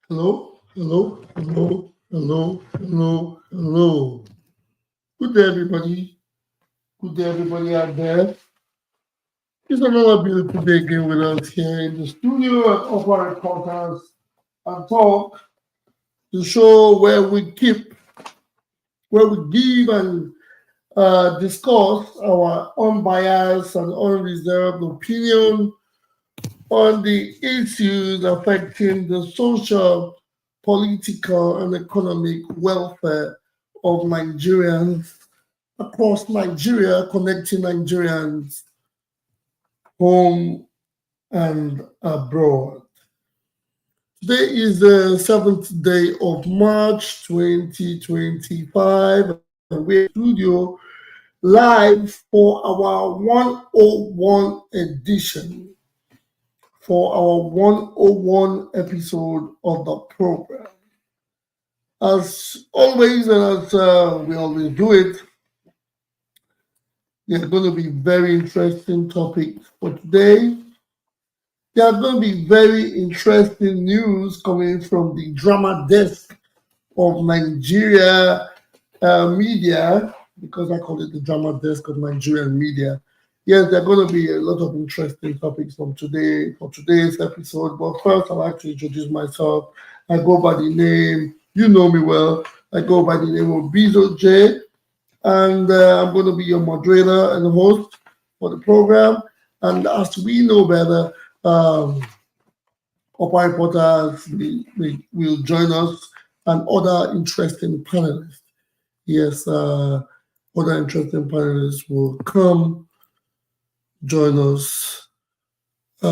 Hello, hello, hello, hello, hello, hello. Good day, everybody. Good day, everybody out there. It's another beautiful day again with us here in the studio at Opera Reporters and Talk, the show where we give and discuss our unbiased and unreserved opinion on the issues affecting the social, political, and economic welfare of Nigerians across Nigeria, connecting Nigerians home and abroad. Today is the 7th day of March 2025, and we're in the studio live for our 101 edition, for our 101 episode of the program. As always, and as we always do it, there are going to be very interesting topics for today. There are going to be very interesting news coming from the drama desk of Nigeria media, because I call it the drama desk of Nigerian media. Yes, there are going to be a lot of interesting topics for today's episode. But first, I'd like to introduce myself. I go by the name, you know me well, I go by the name of Bizo J, and I'm going to be your moderator and host for the program. And as we know better, Opera reporters will join us and other interesting panelists. Yes, other interesting panelists will come join us as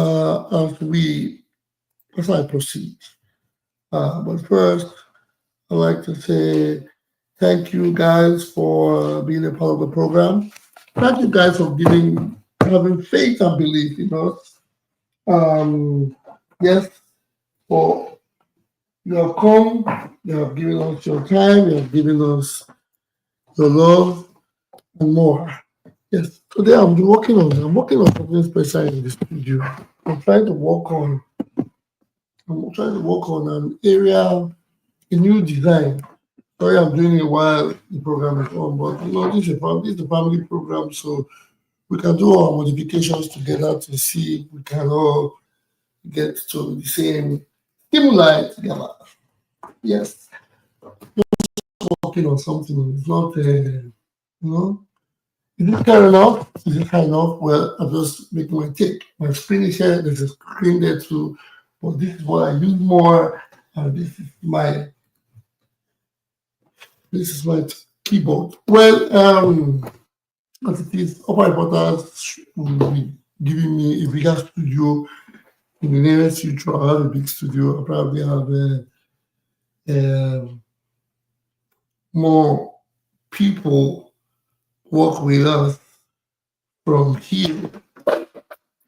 I proceed. But first, I'd like to say thank you guys for being a part of the program. Thank you guys for having faith and belief in us. Yes, for you have come, you have given us your time, you have given us your love and more. Yes, today I'm working on something special in the studio. I'm trying to work on an area, a new design. Sorry, I'm doing it while the program is on, but this is a family program, so we can do our modifications together to see if we can all get to the same stimuli together. Yes, working on something. It's not, is it fair enough? Is it high enough? Well, I'm just making my take. My screen is here. There's a screen there too, but this is what I use more, and this is my keyboard. Well, as it is, Upper Reporters will be giving me a bigger studio in the nearest future. I'll have a big studio. I'll probably have more people work with us from here.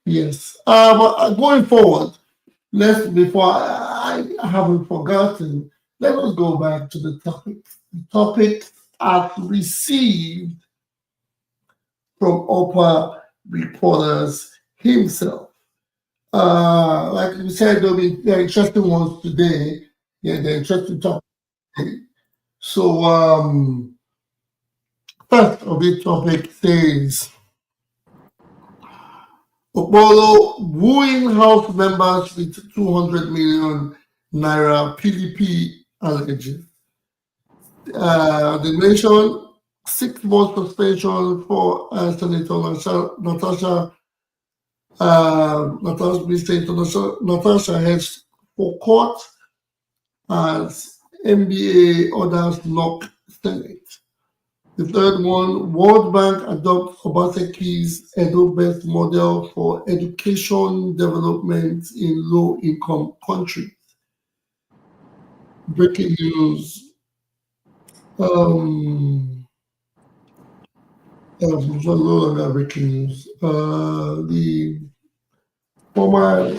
Yes. But going forward, before I haven't forgotten, let us go back to the topic. The topic I've received from Upper Reporters himself. Like we said, there'll be interesting ones today. Yeah, the interesting topic. So, first of the topic says, Okpebholo wooing House members with 200 million naira PDP Alleges. The nation 6 month suspension for Senator Natasha Heads for court as NBA orders knock Senate. The third one, World Bank adopts Obaseki's EdoBEST model for education development in low-income countries. Breaking news. No longer breaking news. The former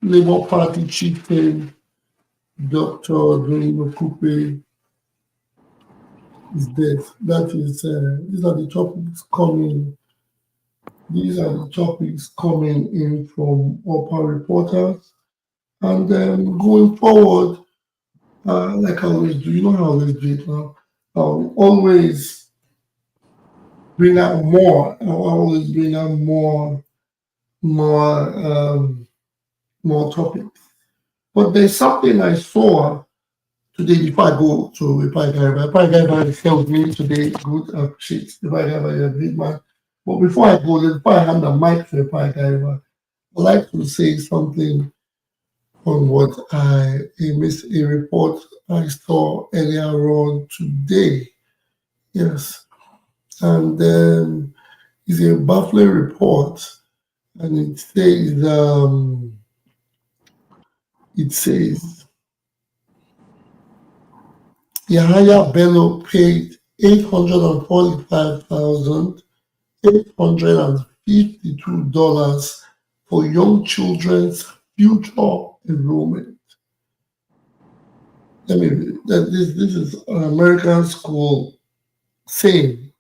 Labour Party chieftain, Dr. Doyin Okupe, is dead. That is, these are the topics coming. These are the topics coming in from Upper Reporters, And going forward, like I always do, you know how I always do it now. I'll always bring out more. I'll always bring out more, more topics. But there's something I saw today before I go to Reply Gaiva. Reply Gaiva is here with me today. Good, I appreciate Reply Gaiva, you're a great man. But before I go, before I hand the mic to Reply Gaiva, I'd like to say something on what a report I saw earlier on today. Yes. And it's a baffling report. And it says Yahaya Bello paid 845,852 for young children's future enrollment. This is an American school saying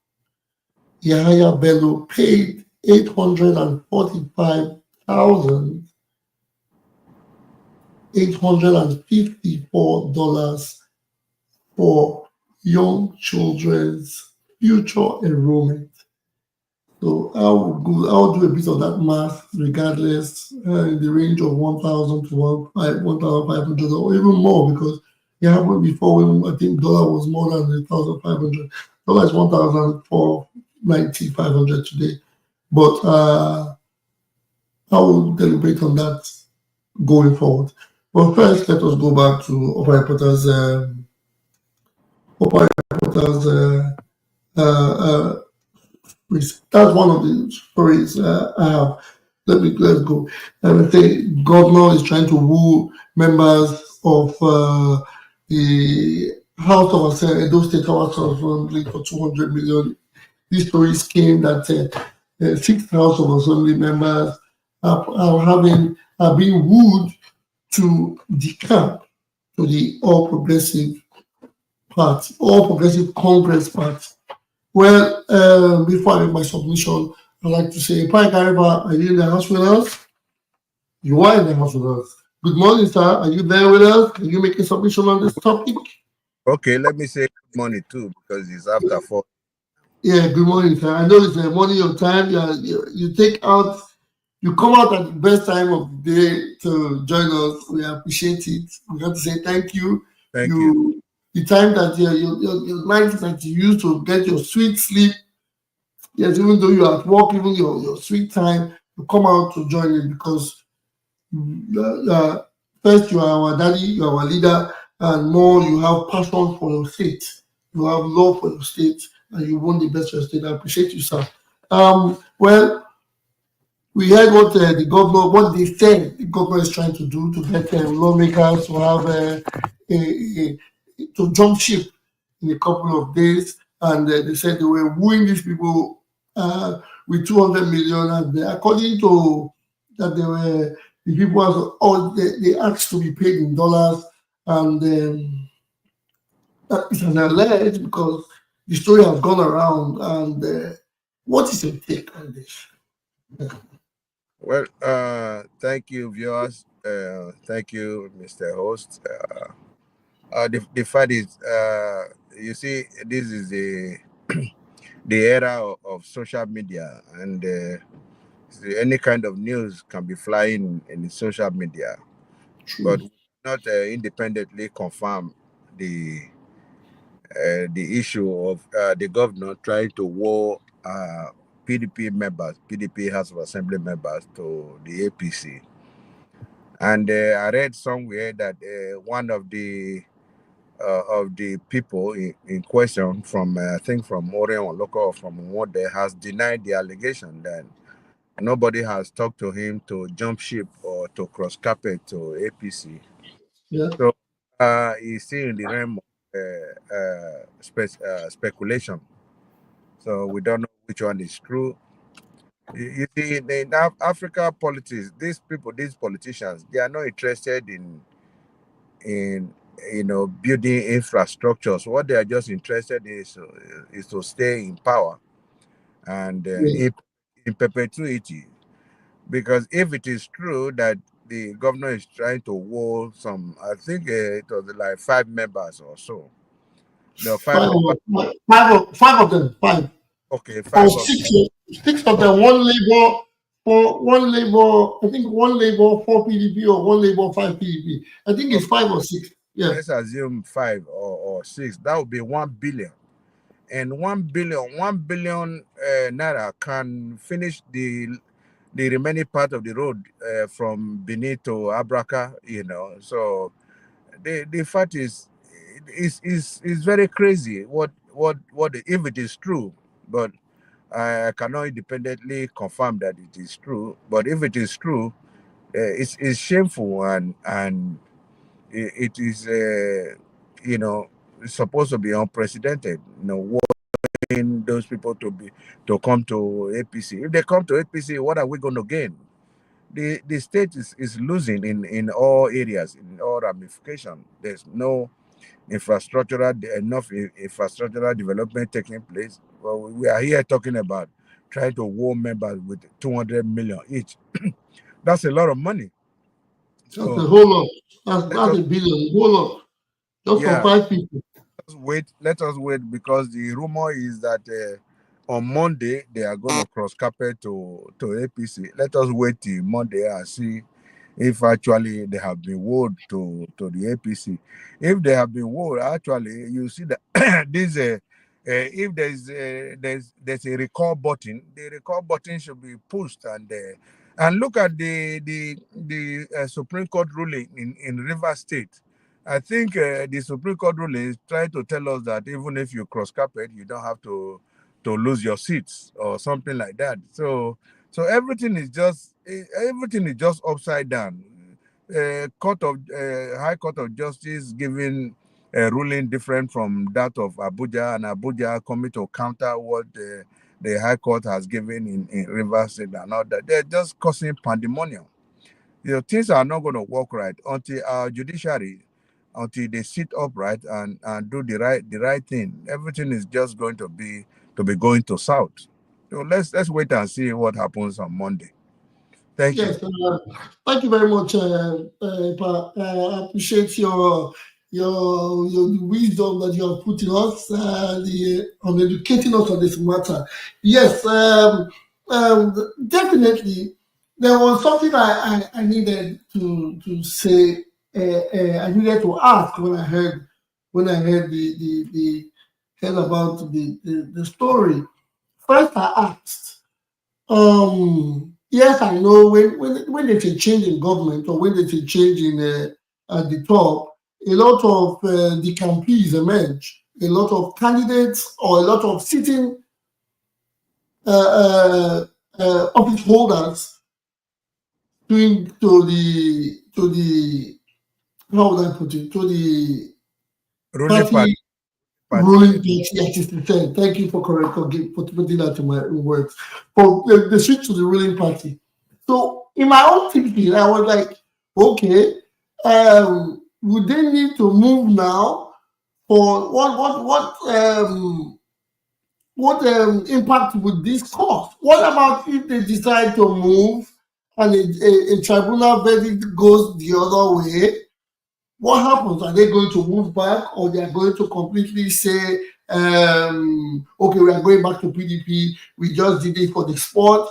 Yahaya Bello paid 845,854 for young children's future enrollment. So I'll do a bit of that math regardless, in the range of 1,000 to 1,500 or even more, because it happened before when I think dollar was more than 1,500. Dollar is 1,490, 500 today. But I will deliberate on that going forward. But first, let us go back to Opa Reporter's that's one of the stories I have. Let's go. And I say governor is trying to woo members of the House of Assembly, Edo State House of Assembly for 200 million. These stories came that six House of Assembly members are being wooed to decamp to the All Progressive Congress Party. Well, before I make my submission, I'd like to say, Pai Gariba, are you in the house with us? You are in the house with us. Good morning, sir. Are you there with us? Can you make a submission on this topic? Okay, let me say good morning too, because it's after 4. Yeah, good morning, sir. I know it's a morning of time. You come out at the best time of the day to join us. We appreciate it. We have to say thank you. Thank you. The time that your night that you use to get your sweet sleep. Yes, even though you're at work, even your sweet time, you come out to join it because first you are our daddy, you are our leader, and more you have passion for your state, you have love for your state, and you want the best for your state. I appreciate you, sir. Well, we heard what they said the governor is trying to do to get lawmakers to have to jump ship in a couple of days, and they said they were wooing these people with 200 million, and according to that the people they asked to be paid in dollars, and that is an alleged because the story has gone around. And what is your take on this? Well, thank you, viewers. Thank you, Mr. Host. The fact is, you see, this is the era of social media, and any kind of news can be flying in the social media, True. but we cannot independently confirm the issue of the governor trying to woo PDP members, PDP House of Assembly members to the APC. And I read somewhere that one of the people in question from I think from Orion local or from Wode has denied the allegation that nobody has talked to him to jump ship or to cross carpet to APC. Yeah. So he's still in the realm of speculation. So we don't know which one is true. You see, in Africa politics, these politicians, they are not interested in building infrastructures. What they are just interested in is to stay in power and Yeah. in perpetuity. Because if it is true that the governor is trying to woo some. I think it was like 5 members or so. No, five. Five of them, five. Okay, Or 5 of them. six of Okay, them, one labor, one labor, I think one labor, 4 PDP, or one labor, 5 PDP. I think it's okay. 5 or 6. Yeah. Let's assume 5 or 6. That would be 1 billion. And 1 billion naira can finish the remaining part of the road from Benin to Abraka. So the fact is very crazy. What if it is true? But I cannot independently confirm that it is true. But if it is true, it's shameful, and it is supposed to be unprecedented. Wanting those people to come to APC. If they come to APC, what are we going to gain? The state is losing in all areas, in all ramifications. There's no infrastructural development taking place. Well, we are here talking about trying to woo members with 200 million each. That's a lot of money. That's a So whole lot. That's, let that's us a billion, a whole lot. Just for yeah 5 people. let us wait, because the rumor is that on Monday they are going to cross carpet to APC. Let us wait till Monday and see if actually they have been wooed to the APC. If they have been wooed, actually, you see that this if there's a recall button, the recall button should be pushed, and look at the Supreme Court ruling in Rivers State. I think the Supreme Court ruling is trying to tell us that even if you cross carpet, you don't have to lose your seats or something like that. So everything is just upside down. High Court of Justice giving a ruling different from that of Abuja, and Abuja coming to counter what the High Court has given in Rivers State and all that. They're just causing pandemonium. Things are not going to work right until our judiciary, until they sit upright and do the right thing. Everything is just going to be going to south. So let's wait and see what happens on Monday. Thank you. Yes, thank you very much, Pa. I appreciate your wisdom that you have put in us, on educating us on this matter. Yes, definitely. There was something I needed to say. I needed to ask when I heard heard about the story. First, I asked. Yes, I know when there's a change in government, or when there's a change in at the top, a lot of the campees emerge. A lot of candidates, or a lot of sitting office holders to the how would I put it, to the Ruling party party, ruling yes. party, as it said. Thank you for putting that in my words. For the switch to the ruling party. So in my own thinking, I was like, okay, would they need to move now? For what impact would this cause? What about if they decide to move and a tribunal verdict goes the other way? What happens? Are they going to move back, or they are going to completely say, okay, we are going back to PDP, we just did it for the sport?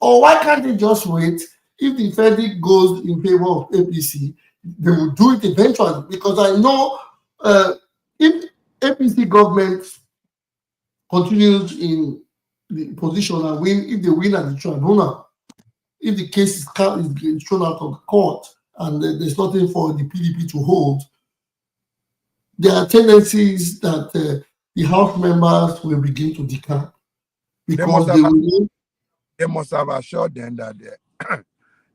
Or why can't they just wait? If the verdict goes in favor of APC, they will do it eventually. Because I know if APC government continues in the position and win, if they win at the tribunal, if the case is thrown out of the court and there's nothing for the PDP to hold, there are tendencies that the House members will begin to decamp, They because must they have will. they must have assured them that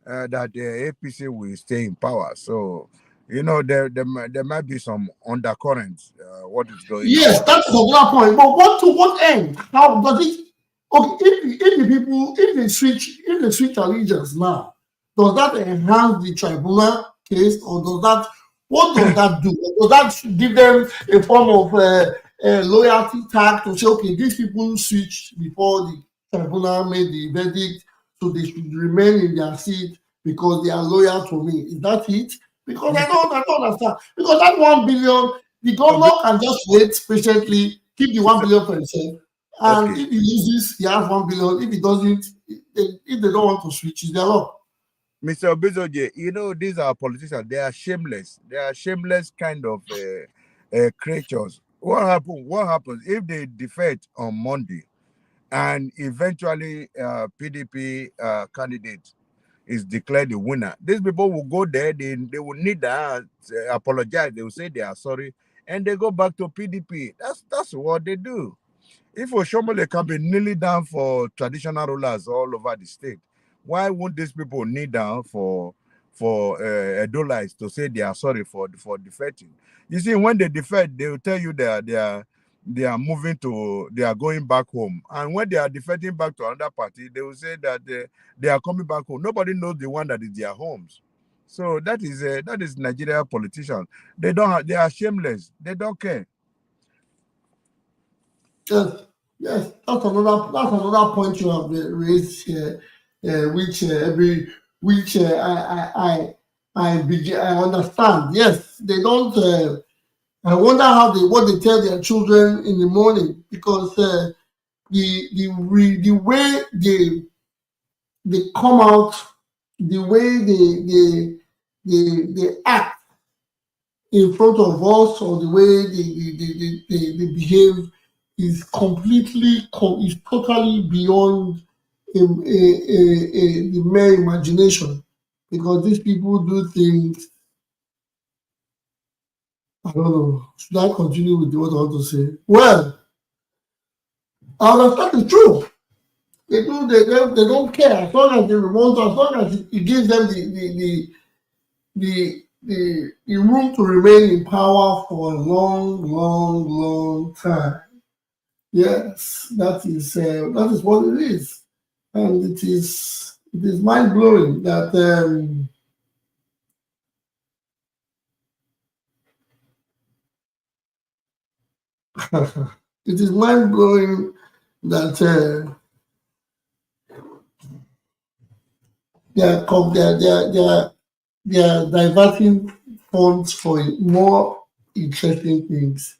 that the APC will stay in power. So there might be some undercurrents. What is going on? Yes, that's another point. But to what end? How does it? Okay, if the people, if they switch allegiance now, does that enhance the tribunal case, or what does that do? Does that give them a form of loyalty tag to say, okay, these people switched before the tribunal made the verdict, so they should remain in their seat because they are loyal to me. Is that it? Because I don't understand. Because that 1 billion, the governor can just wait patiently, keep the 1 billion for himself. And Okay. if he loses, he has 1 billion. If he doesn't, if they don't want to switch, it's their law. Mr. Obezoje, you know, these are politicians. They are shameless. They are shameless kind of creatures. What happens? What happens if they defect on Monday, and eventually PDP candidate is declared the winner? These people will go there. They will need that apologize. They will say they are sorry, and they go back to PDP. That's what they do. If Oshomole can be kneeling down for traditional rulers all over the state, why won't these people kneel down for Edolites to say they are sorry for defecting? You see, when they defect, they will tell you they are moving to, they are going back home, and when they are defecting back to another party, they will say that they are coming back home. Nobody knows the one that is their homes. So that is Nigeria politicians. They don't have, they are shameless. They don't care. Yes, that's another point you have raised here, which I understand. Yes, they don't. I wonder what they tell their children in the morning, because the way they come out, the way they act in front of us, or the way they behave, is is totally beyond the mere imagination, because these people do things. I don't know. Should I continue with what I want to say? Well, I understand the truth. They don't care, as long as they want, as long as it gives them the room to remain in power for a long time. Yes, that is what it is, and it is mind blowing that it is mind blowing that they are diverting funds for more interesting things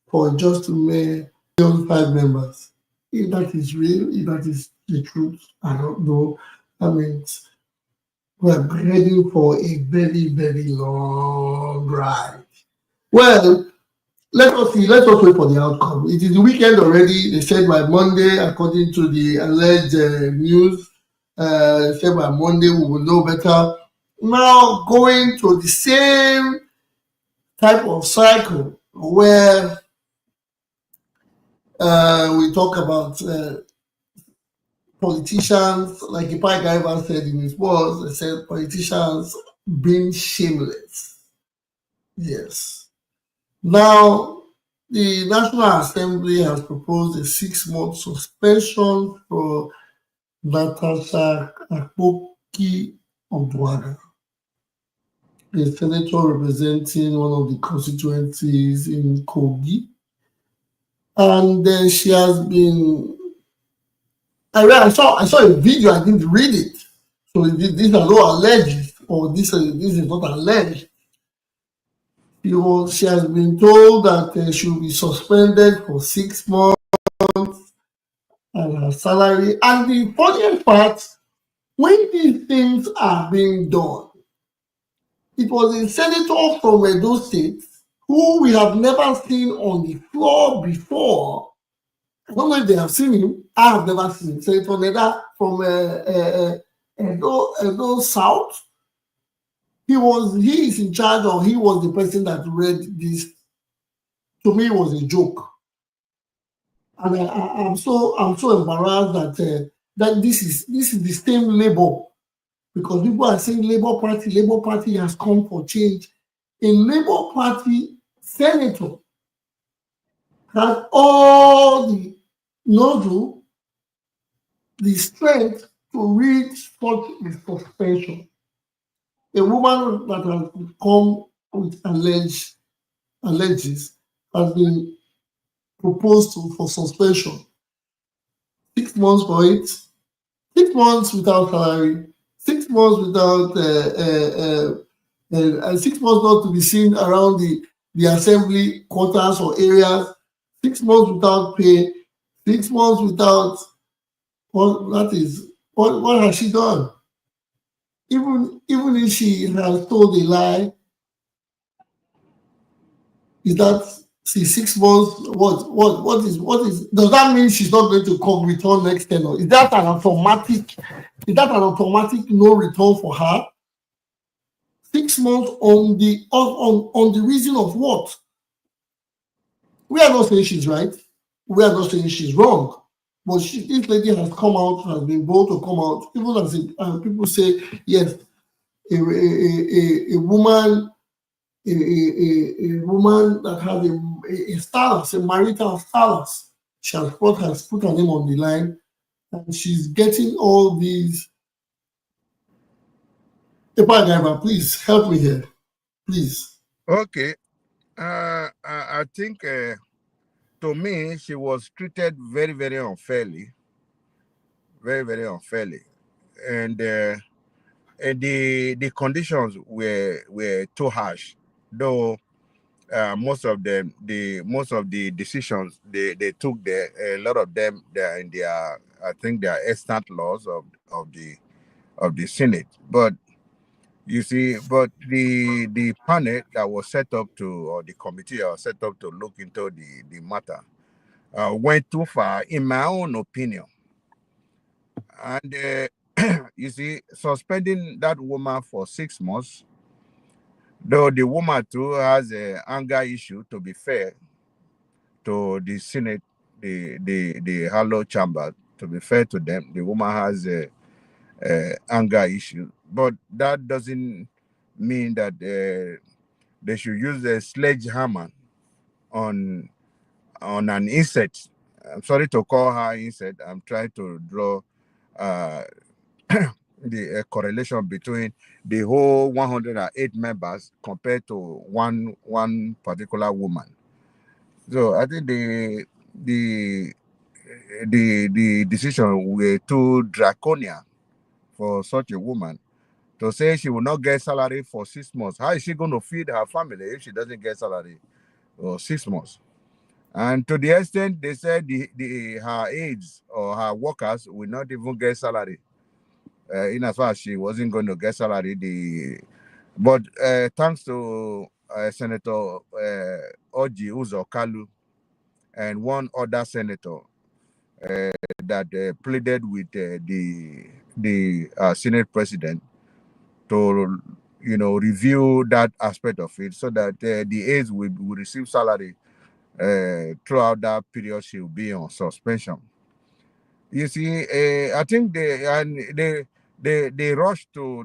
for just to make 5 members. If that is real, if that is the truth, I don't know. That means we're heading for a very long ride. Well, let us see. Let us wait for the outcome. It is the weekend already. They said by Monday, according to the alleged news, they said by Monday we will know better. Now going to the same type of cycle where we talk about politicians, like Ipai Gaiva said in his words, they said politicians being shameless. Yes. Now, the National Assembly has proposed a 6-month suspension for Natasha Heads, a senator representing one of the constituencies in Kogi. And then she has been. I saw a video. I didn't read it, so these are not alleged, or this is not alleged. She has been told that she will be suspended for 6 months and her salary. And the funniest part, when these things are being done, it was a senator from Edo State who we have never seen on the floor before. I don't know if they have seen him. I have never seen him. Senator Neda from Edo South. He is in charge, or he was the person that read this. To me, it was a joke. And I'm so embarrassed that this is the same Labour, because people are saying Labour Party has come for change. A Labour Party senator has all the nozzle, the strength to read such a suspension. A woman that has come with alleges has been proposed for suspension. 6 months for it. 6 months without salary, 6 months without 6 months not to be seen around the assembly quarters or areas, 6 months without pay, 6 months without that is what has she done? Even if she has told a lie, is that see 6 months? What is does that mean she's not going to come return next tenor? Is that an automatic? Is that an automatic no return for her? 6 months on the reason of what? We are not saying she's right. We are not saying she's wrong. But this lady has come out, has been bold to come out, even as people say, yes, a woman, a woman that has a status, a marital status, she has put her name on the line, and she's getting all these. Epa driver, please help me here, please. Okay. I think to me, she was treated very, very unfairly, very, very unfairly, and the conditions were too harsh. Though most of the decisions they took there, a lot of them they are in their, I think they are extant laws of the Senate. But you see, but the panel that was set up to, or the committee that was set up to look into the matter went too far, in my own opinion. And you see, suspending that woman for 6 months, though the woman too has a anger issue, to be fair to the Senate, the Hollow Chamber, to be fair to them, the woman has a anger issue, but that doesn't mean that they should use a sledgehammer on an insect. I'm sorry to call her insect. I'm trying to draw uh, the correlation between the whole 108 members compared to one particular woman. So I think the the decision were too draconian for such a woman to say she will not get salary for 6 months. How is she going to feed her family if she doesn't get salary for 6 months? And to the extent they said her aides or her workers will not even get salary. In as far as she wasn't going to get salary, but thanks to Senator Oji Uzo Kalu and one other senator that pleaded with the Senate president to review that aspect of it, so that the aides will receive salary throughout that period she will be on suspension. You see, I think they rushed to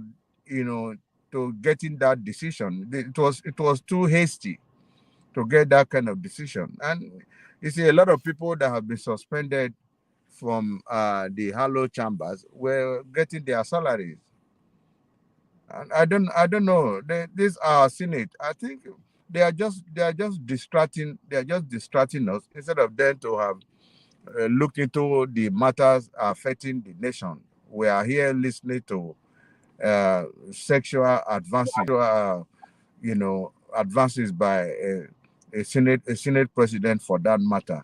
to getting that decision. It was too hasty to get that kind of decision. And you see, a lot of people that have been suspended from the Hollow Chambers were getting their salaries. And I don't know. These are Senate. I think they are just distracting. They are just distracting us instead of them to have looked into the matters affecting the nation. We are here listening to sexual advances, advances by a Senate president for that matter.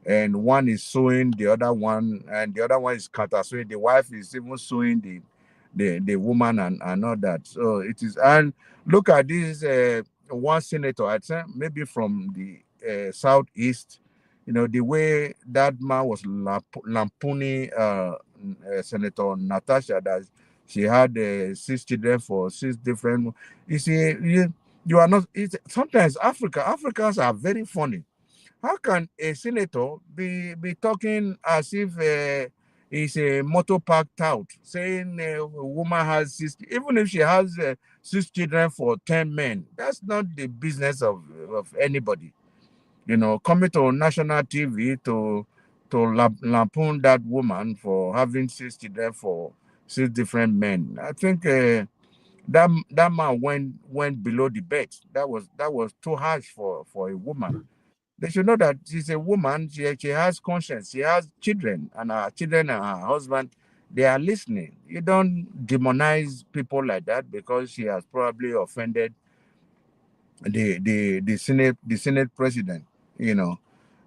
And one is suing the other one, and the other one is counter suing. The wife is even suing the woman and all that. So it is. And look at this one senator, I think maybe from the southeast, the way that man was lampooning Senator Natasha, that she had 6 children for 6 different. You see, you are not. Sometimes Africans are very funny. How can a senator be talking as if he's a motor park tout, saying a woman has 60, even if she has 6 children for 10 men? That's not the business of anybody. Coming to national TV to lampoon that woman for having 6 children for 6 different men. I think that man went below the belt. That was too harsh for a woman. They should know that she's a woman. She has conscience. She has children, and her children and her husband, they are listening. You don't demonize people like that because she has probably offended the Senate president, you know.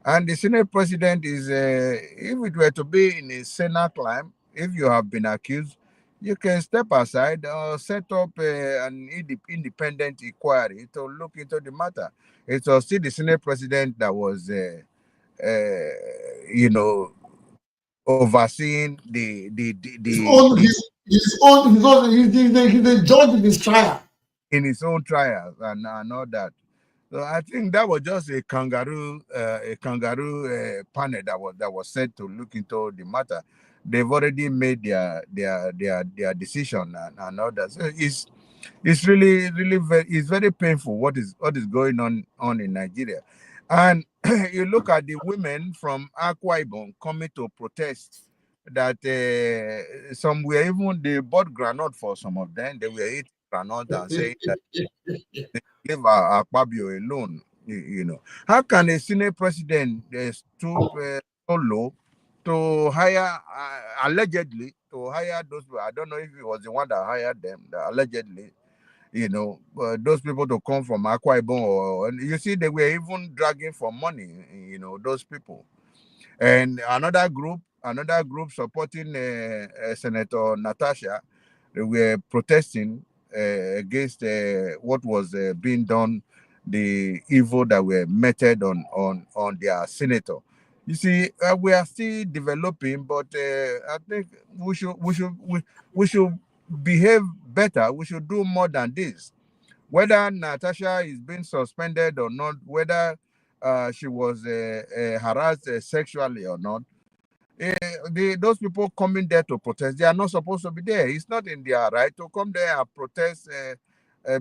And the Senate president is, if it were to be in a Senate climb, if you have been accused, you can step aside or set up an independent inquiry to look into the matter. It was still the Senate president that was, you know, overseeing His own, he's the judge in his trial. in his own trials and all that. So I think that was just a kangaroo panel that was set to look into the matter. They've already made their decision and all that. So it's really very painful what is going on in Nigeria. And you look at the women from Akwa Ibom coming to protest that some were even they bought granite for some of them. They were eating granite and saying that leave Akpabio alone. You know, how can a Senate president stoop so low to hire allegedly to hire those people? I don't know if he was the one that hired them. Allegedly, those people to come from Akwa Ibom, or you see, they were even dragging for money. Those people. And another group supporting Senator Natasha, they were protesting against what was being done, the evil that were meted on their senator. You see, we are still developing, but I think we should behave better. We should do more than this. Whether Natasha is being suspended or not, whether she was harassed sexually or not, those people coming there to protest, they are not supposed to be there. It's not in their right to come there and protest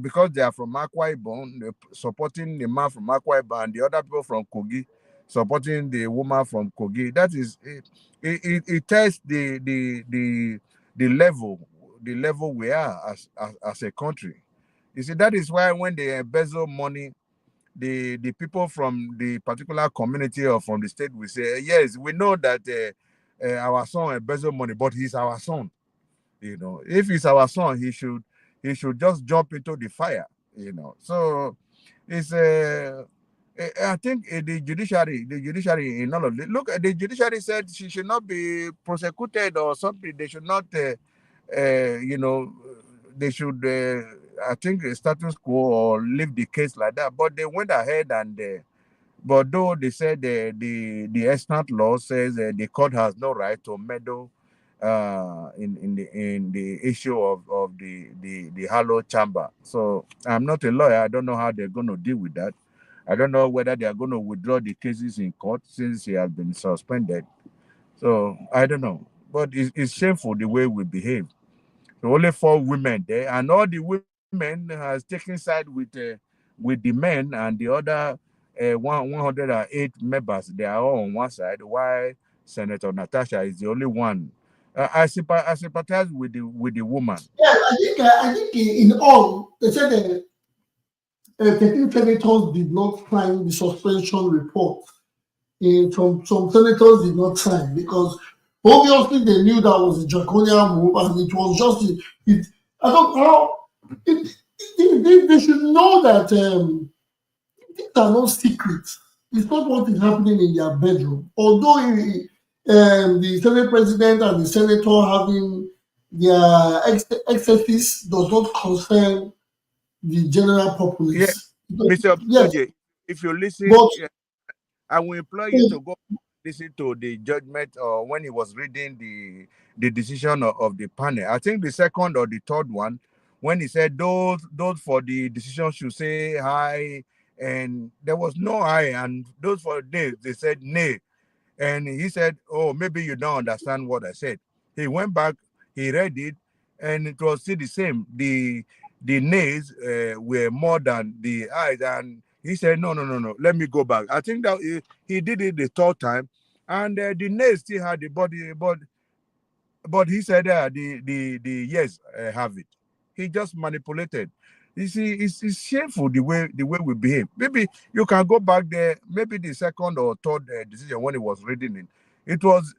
because they are from Akwa Ibom, supporting the man from Akwa Ibom, and the other people from Kogi supporting the woman from Kogi. That is, it tells the level we are as a country. You see, that is why when they embezzle money, the people from the particular community or from the state will say, yes, we know that our son embezzle money, but he's our son. If he's our son, he should just jump into the fire. So it's I think the judiciary in all of it. Look, the judiciary said she should not be prosecuted or something. They should not, they should, I think, status quo or leave the case like that. But they went ahead and, but though they said the extant law says the court has no right to meddle in the issue of the hollow chamber. So I'm not a lawyer. I don't know how they're going to deal with that. I don't know whether they are going to withdraw the cases in court since he has been suspended. So I don't know. But it's shameful the way we behave. So only 4 women there, and all the women has taken side with the men, and the other 108 members, they are all on one side, while Senator Natasha is the only one. I sympathize with the woman. Yeah, I think in all, they said that 13 senators did not sign the suspension report. Some senators did not sign because obviously they knew that was a draconian move, and it was just it. I don't know. They should know that these are not secrets. It's not what is happening in their bedroom. Although the Senate president and the senator having their excesses does not concern the general Yeah, populace. Mr. Yes, Oje, if you listen, but I will implore you to go listen to the judgment when he was reading the decision of the panel. I think the second or the third one, when he said those for the decision should say aye, and there was no aye, and those for nay, they said nay. And he said, oh, maybe you don't understand what I said. He went back, he read it, and it was still the same. The nays were more than the ayes. And he said, no, no, no, no, let me go back. I think that he did it the third time. And the nays still had the body, but he said the yes have it. He just manipulated. You see, it's shameful the way we behave. Maybe you can go back there. Maybe the second or third decision when he was reading it, it was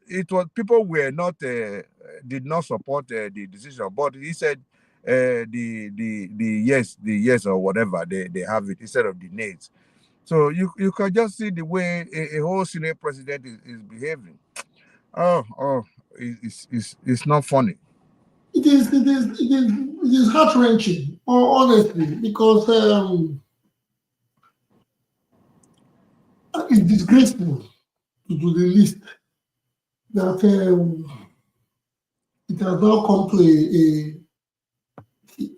people were not did not support the decision, but he said the yes or whatever they have it instead of the nays. So you can just see the way a whole senior president is behaving. It's not funny. It is heart wrenching, honestly, because it's disgraceful to the least that it has now come to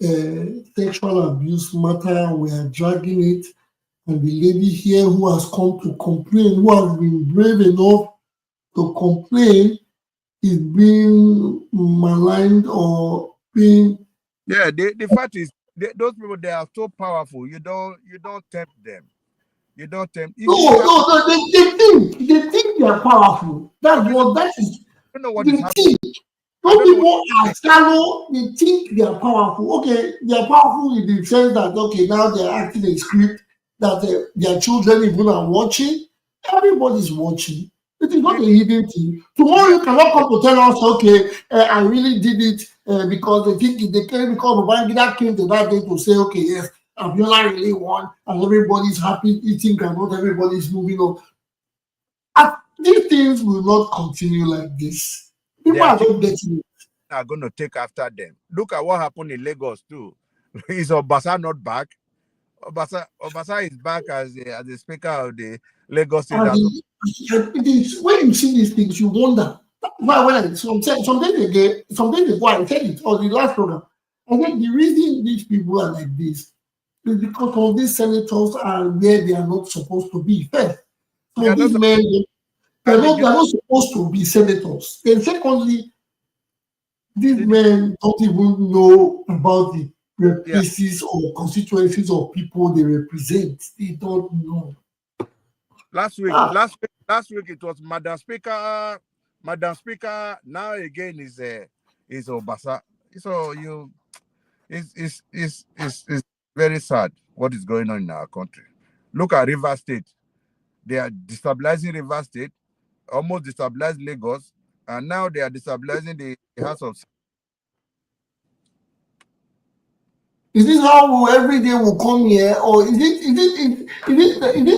a sexual abuse matter. We are dragging it, and the lady here who has come to complain, who has been brave enough to complain, is being maligned or being. Yeah, the fact is those people, they are so powerful. You don't tempt them. You don't tempt. You see, No, they think they are powerful. That's okay, what that is. I don't know what They is happening. think. I Those don't know what. people are shallow. They think they are powerful. Okay, they are powerful in the sense that okay, now they are acting a script that their children even are watching. Everybody's watching. It is not They, a hidden thing. Tomorrow they you cannot come to tell us, okay, I really did it because they think they came because Babangida came to that day to say, okay, yes, Abiola really won, and everybody's happy eating and not everybody's moving on. And these things will not continue like this. People their are children not getting it. are going to take after them. Look at what happened in Lagos too. Is Obasa not back? Obasa is back as the speaker of the Lagos State And House. it is when you see these things, you wonder. Why when some days ago I said it on the last program. I think the reason these people are like this is because all these senators are where they are not supposed to be. First, some They are of not these men and the they are not supposed to be senators. And secondly, these men don't even know about the yeah. places or constituencies of people they represent. They don't know. Last week, Ah, last week it was Madam Speaker. Madam Speaker. Now again is Obasa. So it's very sad what is going on in our country. Look at River State. They are destabilizing River State, almost destabilized Lagos, and now they are destabilizing the House of. is this how we every day will come here, or is it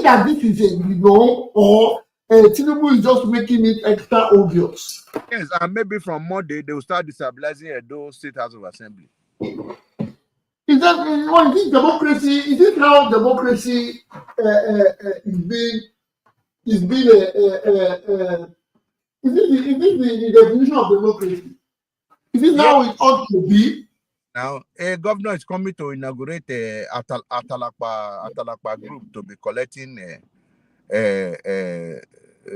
that this is a norm, or Tinubu is just making it extra obvious? Yes, and maybe from Monday they will start destabilizing Edo State House of Assembly. Is that what is this democracy? Is this how democracy is being is this the definition of democracy? Is this Yeah. how it ought to be? Now, a governor is coming to inaugurate a Atalakpa group to be collecting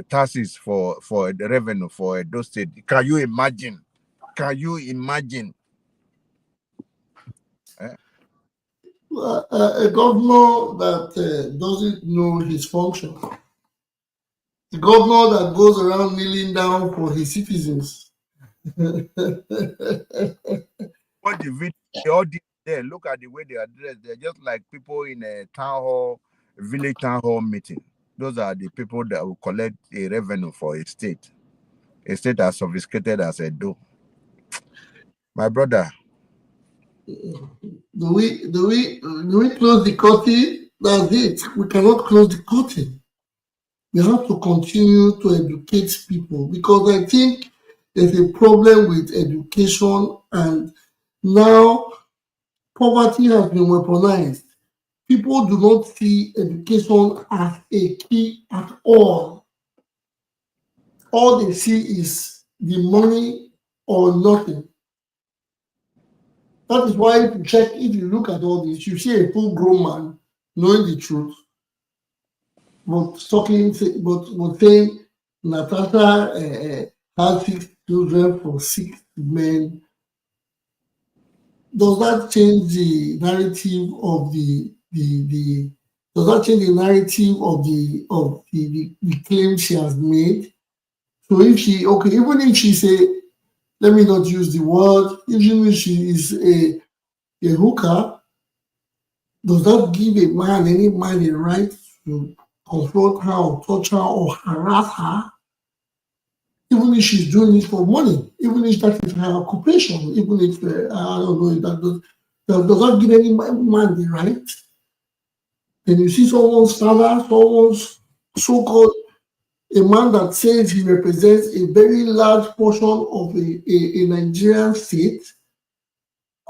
taxes for the revenue for Edo State. Can you imagine? Can you imagine? A governor that doesn't know his function, the governor that goes around kneeling down for his citizens. What the video they all did there? Look at the way they are dressed. They're just like people in a town hall, village town hall meeting. Those are the people that will collect a revenue for a state as sophisticated as Edo. My brother. Do we close the curtain? That's it. We cannot close the curtain. We have to continue to educate people because I think there's a problem with education, and now poverty has been weaponized. People do not see education as a key at all. All they see is the money or nothing. That is why if you look at all this, you see a full grown man knowing the truth, but saying Natasha had 6 children for 6 men. Does that change the narrative of the does that change the narrative of the claim she has made? So if she even if she say, let me not use the word, even if she is a hooker, does that give any man a right to confront her or touch her or harass her? even if she's doing it for money, even if that is her occupation, even if I don't know, that does not give any man the right. Then you see someone's father, someone's so-called a man that says he represents a very large portion of a Nigerian state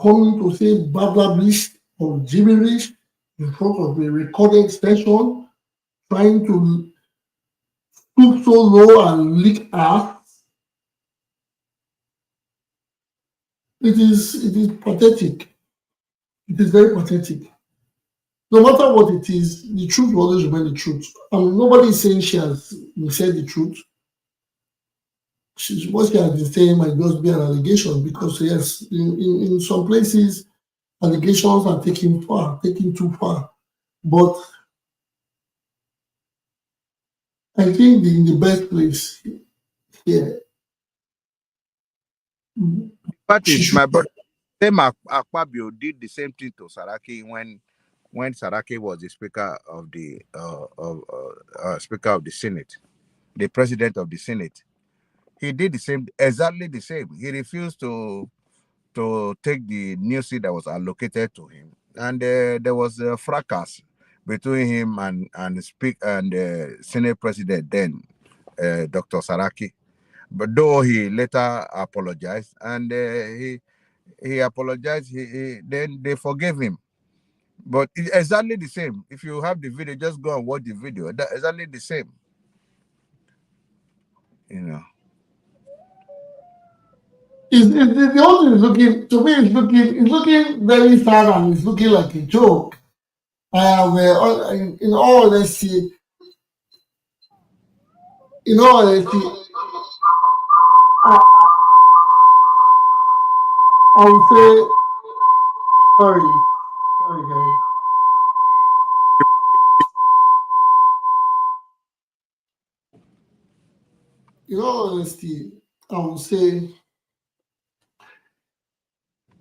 coming to say bablabish or gibberish in front of a recorded session, trying to stoop so low and lick earth. It is pathetic. It is very pathetic. No matter what it is, the truth will always remain the truth. And nobody is saying she has said the truth. What she has been saying might just be an allegation because, yes, in some places, allegations are taken too far. But I think in the best place here, But is my brother, same Akpabio did the same thing to Saraki when Saraki was the speaker of the speaker of the Senate, the president of the Senate. He did the same, exactly the same. He refused to take the new seat that was allocated to him, and there was a fracas between him and Senate President then, Dr. Saraki. But though he later apologized, and he apologized, then they forgave him. But it's exactly the same. If you have the video, just go and watch the video. Exactly the same. You know. the whole thing is looking, to me, it's looking very sad and it's looking like a joke. I have, in all honesty, I would say, sorry guys. In all honesty, I would say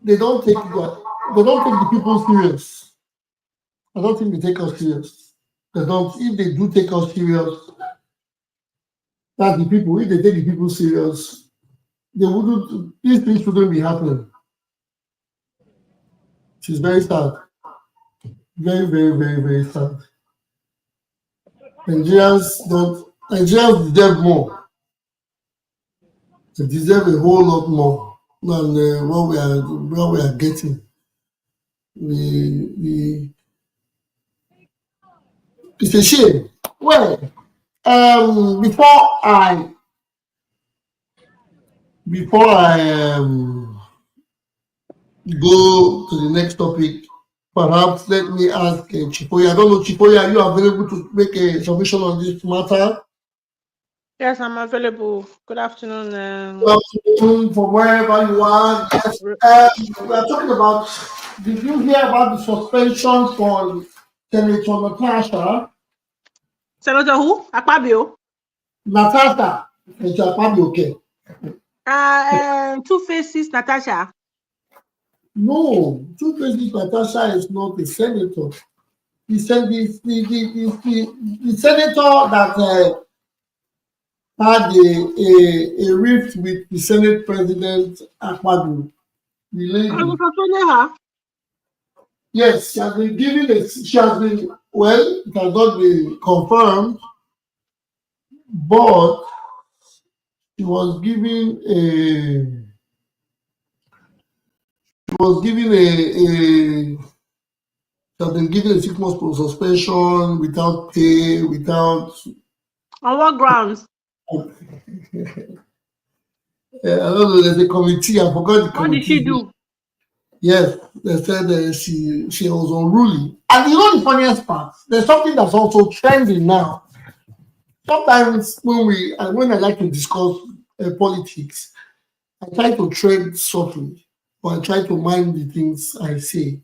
they don't take the people serious. I don't think they take us serious. They don't. If they do take us serious, that's the people. If they take the people serious, they wouldn't. These things wouldn't be happening. It's very sad. Very, very, very, very sad. Nigerians deserve more. They deserve a whole lot more than what we are getting. It's a shame. Well, before I go to the next topic, perhaps let me ask Chipoya. I don't know, Chipoya, are you available to make a submission on this matter? Yes, I'm available. Good afternoon. Good afternoon from wherever you are. Yes. We are talking about, did you hear about the suspension for Senator Natasha? Senator who? Akpabio? Natasha. Senator Akpabio, okay. Two Faces Natasha. No, Two Faces Natasha is not a senator. The senator that had a rift with the Senate President Akpabio. The lady. Yes, she has been given it has not been confirmed, but she was given a 6 months suspension without pay, without. On what grounds? I don't know. There's a committee. I forgot the committee. What did she do? Yes, they said she was unruly. And you know the funniest part? There's something that's also trending now. Sometimes when I like to discuss politics, I try to tread softly, or I try to mind the things I say.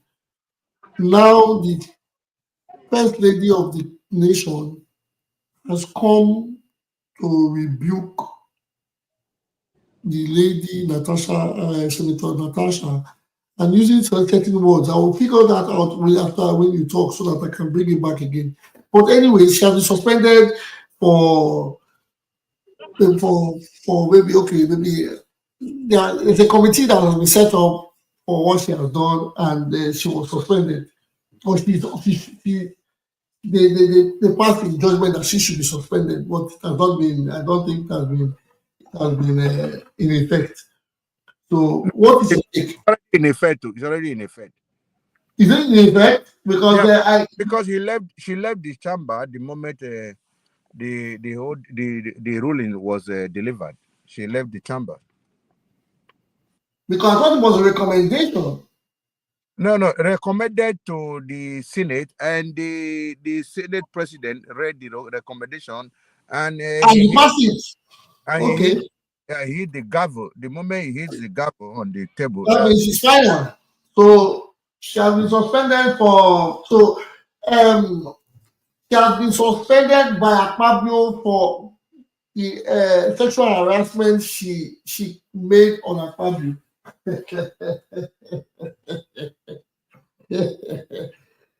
Now the First Lady of the nation has come to rebuke the lady Natasha, Senator Natasha, and using certain words. I will figure that out after when you talk so that I can bring it back again. But anyway, she has been suspended for for maybe there's a committee that has been set up for what she has done, and she was suspended. Or they passed the judgment that she should be suspended, but it has not been. I don't think it has been in effect. So, what is your take? It's already in effect. It's already in effect. Is it in effect? Because because she left the chamber the moment the ruling was delivered. She left the chamber. Because I thought it was a recommendation. No, recommended to the Senate, and the Senate president read the recommendation, and he passed it. And okay. He hit the gavel. The moment he hits the gavel on the table, that means it's final. So she has been suspended she has been suspended by Okpebholo for the sexual harassment she made on Okpebholo.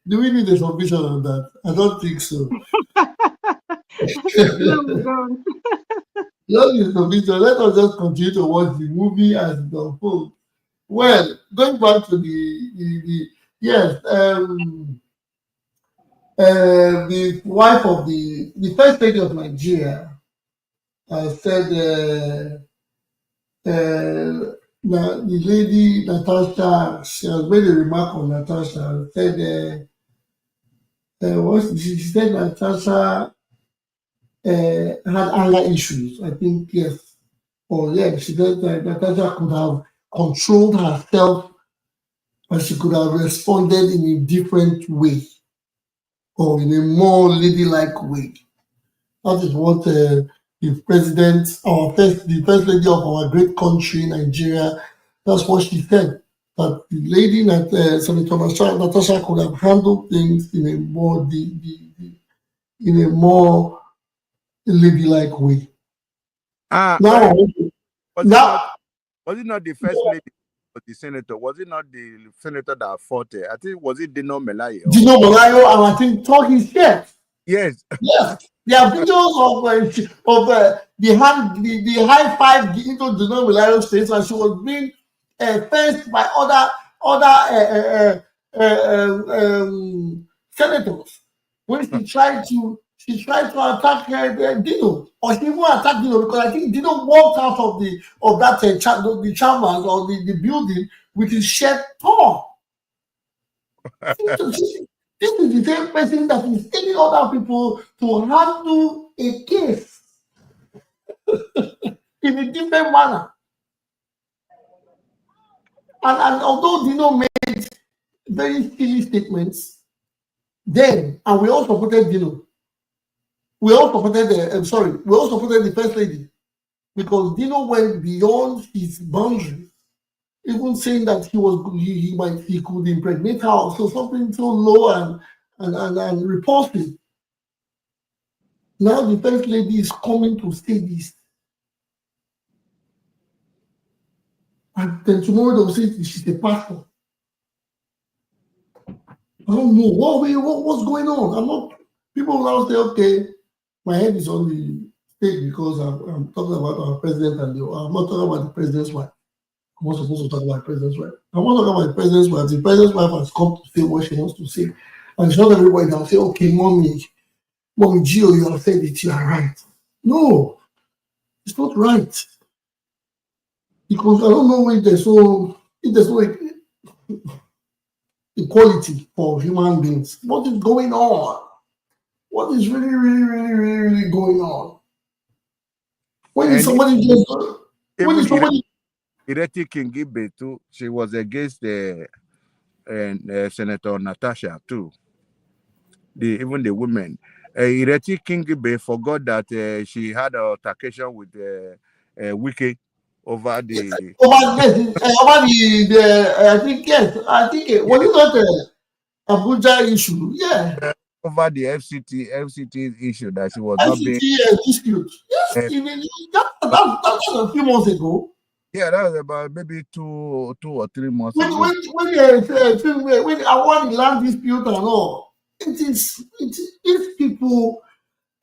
Do we need a submission on that? I don't think so. No, we don't. Let us just continue to watch the movie as it unfolds. Well, going back to the wife of the first lady of Nigeria said the lady Natasha, she has made a remark on Natasha and said she said Natasha had anger issues. I think yes. She said that Natasha could have controlled herself and she could have responded in a different way or in a more ladylike way. That is what the president, the first lady of our great country, Nigeria, that's what she said. That the lady Senator Natasha could have handled things in a more ladylike way. Was it not the first lady of the senator? Was it not the senator that fought her? I think was it Dino Melayo? Dino Melayo, and I think tore his shirt. Yes. Yes. There are videos of the high five into Dino Melayo states, and she was being faced by other senators when she tried to attack Dino, or she even attacked Dino because I think Dino walked out of the chambers or the building with his shirt torn. This is the same person that is telling other people to handle a case in a different manner. And although Dino made very silly statements then, and we all supported Dino. We all supported the first lady because Dino went beyond his boundaries, even saying that he could impregnate her, so something so low and repulsive. Now the first lady is coming to say this, and then tomorrow they'll say she's a pastor. I don't know what's going on. People will now say, okay, my head is on the stage because I'm talking about our president and I'm not talking about the president's wife. I'm not supposed to talk about the president's wife. I'm not talking about the president's wife. The president's wife has come to say what she wants to say. And it's not everybody that will say, okay, mommy Gio, you have said it, you are right. No, it's not right. Because I don't know if there's no equality for human beings. What is going on? What is really, really, really, really, really going on? When is somebody just Ireti Kingibe too, she was against Senator Natasha too. Even the women. Ireti Kingibe forgot that she had an altercation with Wike over the I think it was not the Abuja issue, yeah. Over the FCT issue that she was FCT not being dispute. Yes, that's a few months ago. Yeah, that was about maybe 2 or 3 months when ago. When I want the land dispute and all, these people,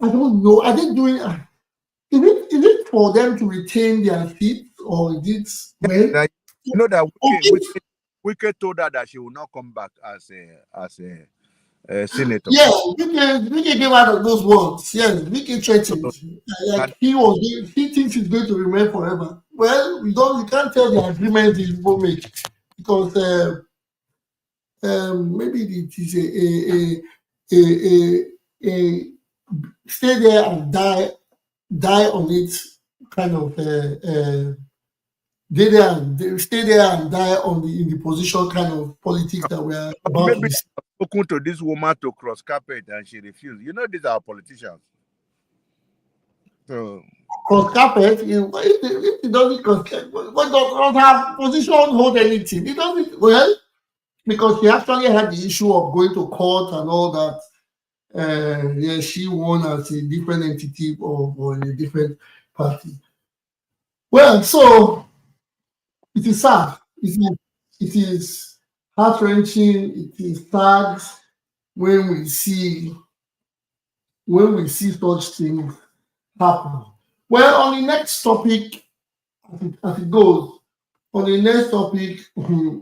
I don't know. Are they doing? Is it for them to retain their seat, or is it well? Now, you know that Okay. Wike told her that she will not come back as a senator. Yeah, Wike gave out of those words. Yes, Wike threatened. Like And he thinks he's going to remain forever. Well, we can't tell the agreement he will make, because maybe it is a stay there and die on it kind of stay there and die in the position kind of politics that we are about maybe to see. spoken to this woman to cross carpet and she refused. You know, these are politicians. So Cross carpet, if it doesn't cross carpet, what does have position hold anything? It doesn't, well, because she actually had the issue of going to court and all that. Yeah, she won as a different entity or in a different party. Well, so it is sad. It is heart-wrenching. It is sad when we see such things happen. Well, on the next topic, as it goes, on the next topic,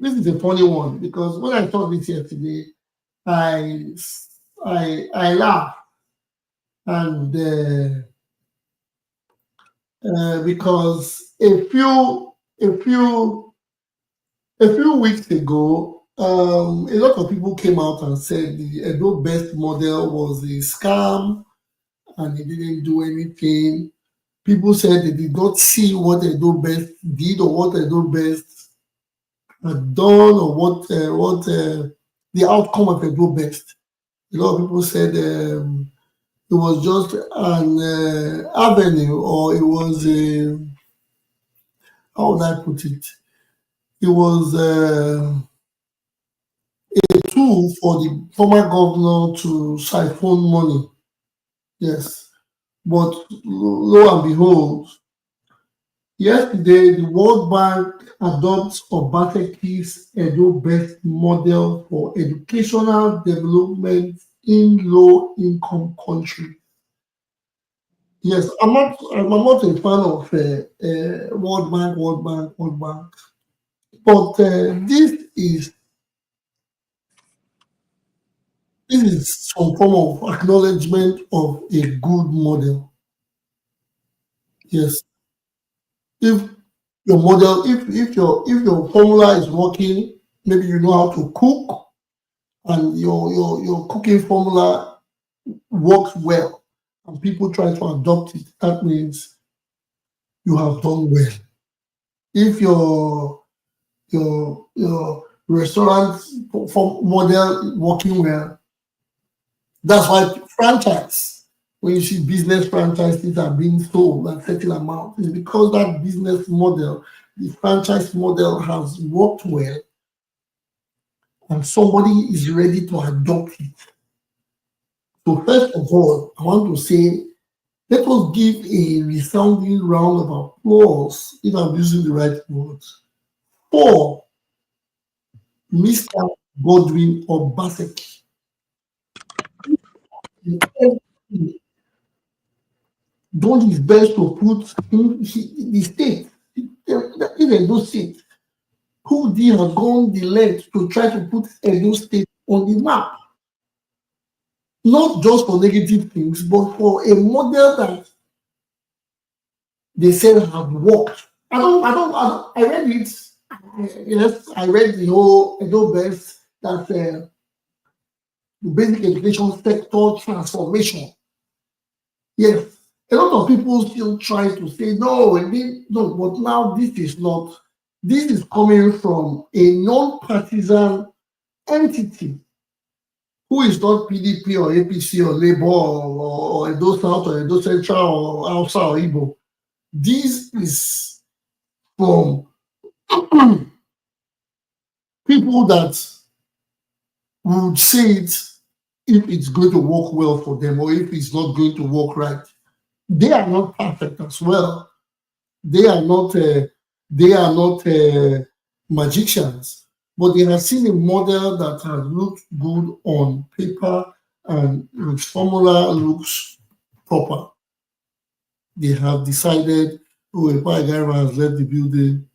this is a funny one, because when I saw this yesterday, I laughed, and because a few weeks ago, a lot of people came out and said the EdoBEST model was a scam and it didn't do anything. People said they did not see what EdoBEST did, or what EdoBEST had done, or what the outcome of EdoBEST. A lot of people said it was just an avenue, or it was a, how would I put it? It was a tool for the former governor to siphon money. Yes. But lo and behold, yesterday the World Bank adopts Obaseki's EdoBEST model for educational development in low-income countries. Yes, I'm not a fan of World Bank, but this is some form of acknowledgement of a good model. Yes, if your model, if your formula is working, maybe you know how to cook, and your cooking formula works well, and people try to adopt it, that means you have done well. If your restaurant model working well, that's why franchise, when you see business franchises are being sold at certain amount, is because that business model, the franchise model, has worked well, and somebody is ready to adopt it. So first of all, I want to say, let us give a resounding round of applause, if I'm using the right words, for Mr. Godwin Obaseki. Done his best to put the state, even Edo State, who did have gone the length to try to put Edo State on the map. Not just for negative things, but for a model that they said had worked. I read it. Yes, I read the whole EdoBEST, that the basic education sector transformation. Yes, a lot of people still try to say no, but now this is not. This is coming from a non-partisan entity who is not PDP or APC or Labour or Edo South or Edo Central or Hausa or Igbo. This is from people that would say it if it's going to work well for them, or if it's not going to work right. They are not perfect as well. They are not magicians, but they have seen a model that has looked good on paper, and its formula looks proper. they have decided, oh, Ekpa has left the building.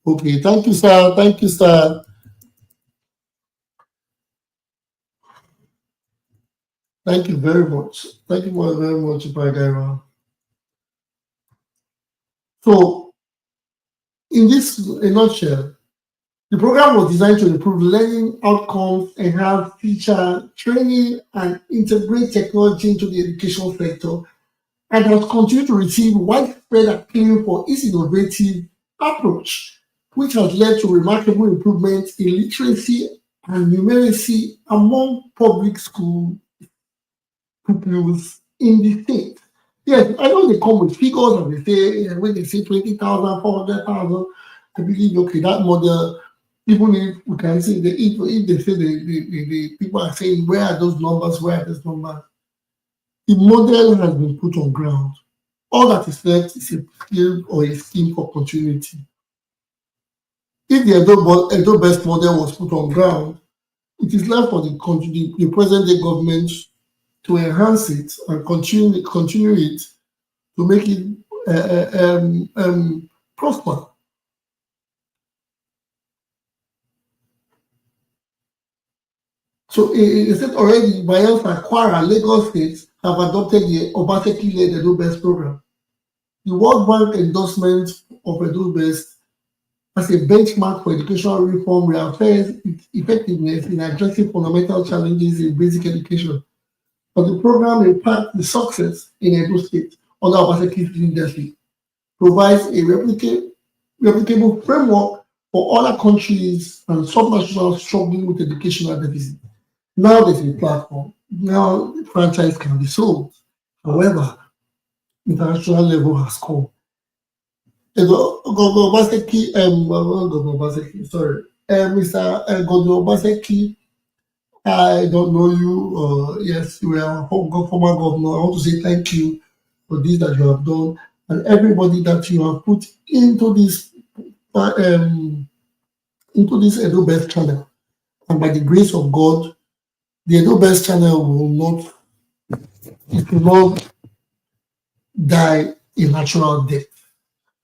Okay, thank you, sir. Thank you, sir. Thank you very much. Thank you very much, Ekpa. So, in this, a nutshell, the program was designed to improve learning outcomes, enhance teacher training, and integrate technology into the education sector, and has continued to receive widespread acclaim for its innovative approach, which has led to remarkable improvements in literacy and numeracy among public school pupils in the state. Yes, I know they come with figures and they say, when they say 20,000, 400,000, I believe, okay, that model, even if we can see, if they say the people are saying, where are those numbers, where are those numbers? The model has been put on ground. All that is left is a skill or a scheme for continuity. If the EdoBEST model was put on ground, it is left for the present day government to enhance it and continue it to make it prosper. So it said already, Bayelsa, Kwara, Lagos states have adopted the Obaseki-led EdoBEST program. The World Bank endorsement of EdoBEST as a benchmark for educational reform reaffirms its effectiveness in addressing fundamental challenges in basic education. But the program impacts the success in Edo State under Obaseki's leadership, provides a replicable framework for other countries and subnationals struggling with educational deficit. Now there's a platform. Now the franchise can be sold. However, international level has come. Governor Obaseki, sorry, Mr. Governor Obaseki, I don't know you. Yes, you are a former governor. I want to say thank you for this that you have done, and everybody that you have put into this EdoBEST channel. And by the grace of God, the EdoBEST channel will not die a natural death.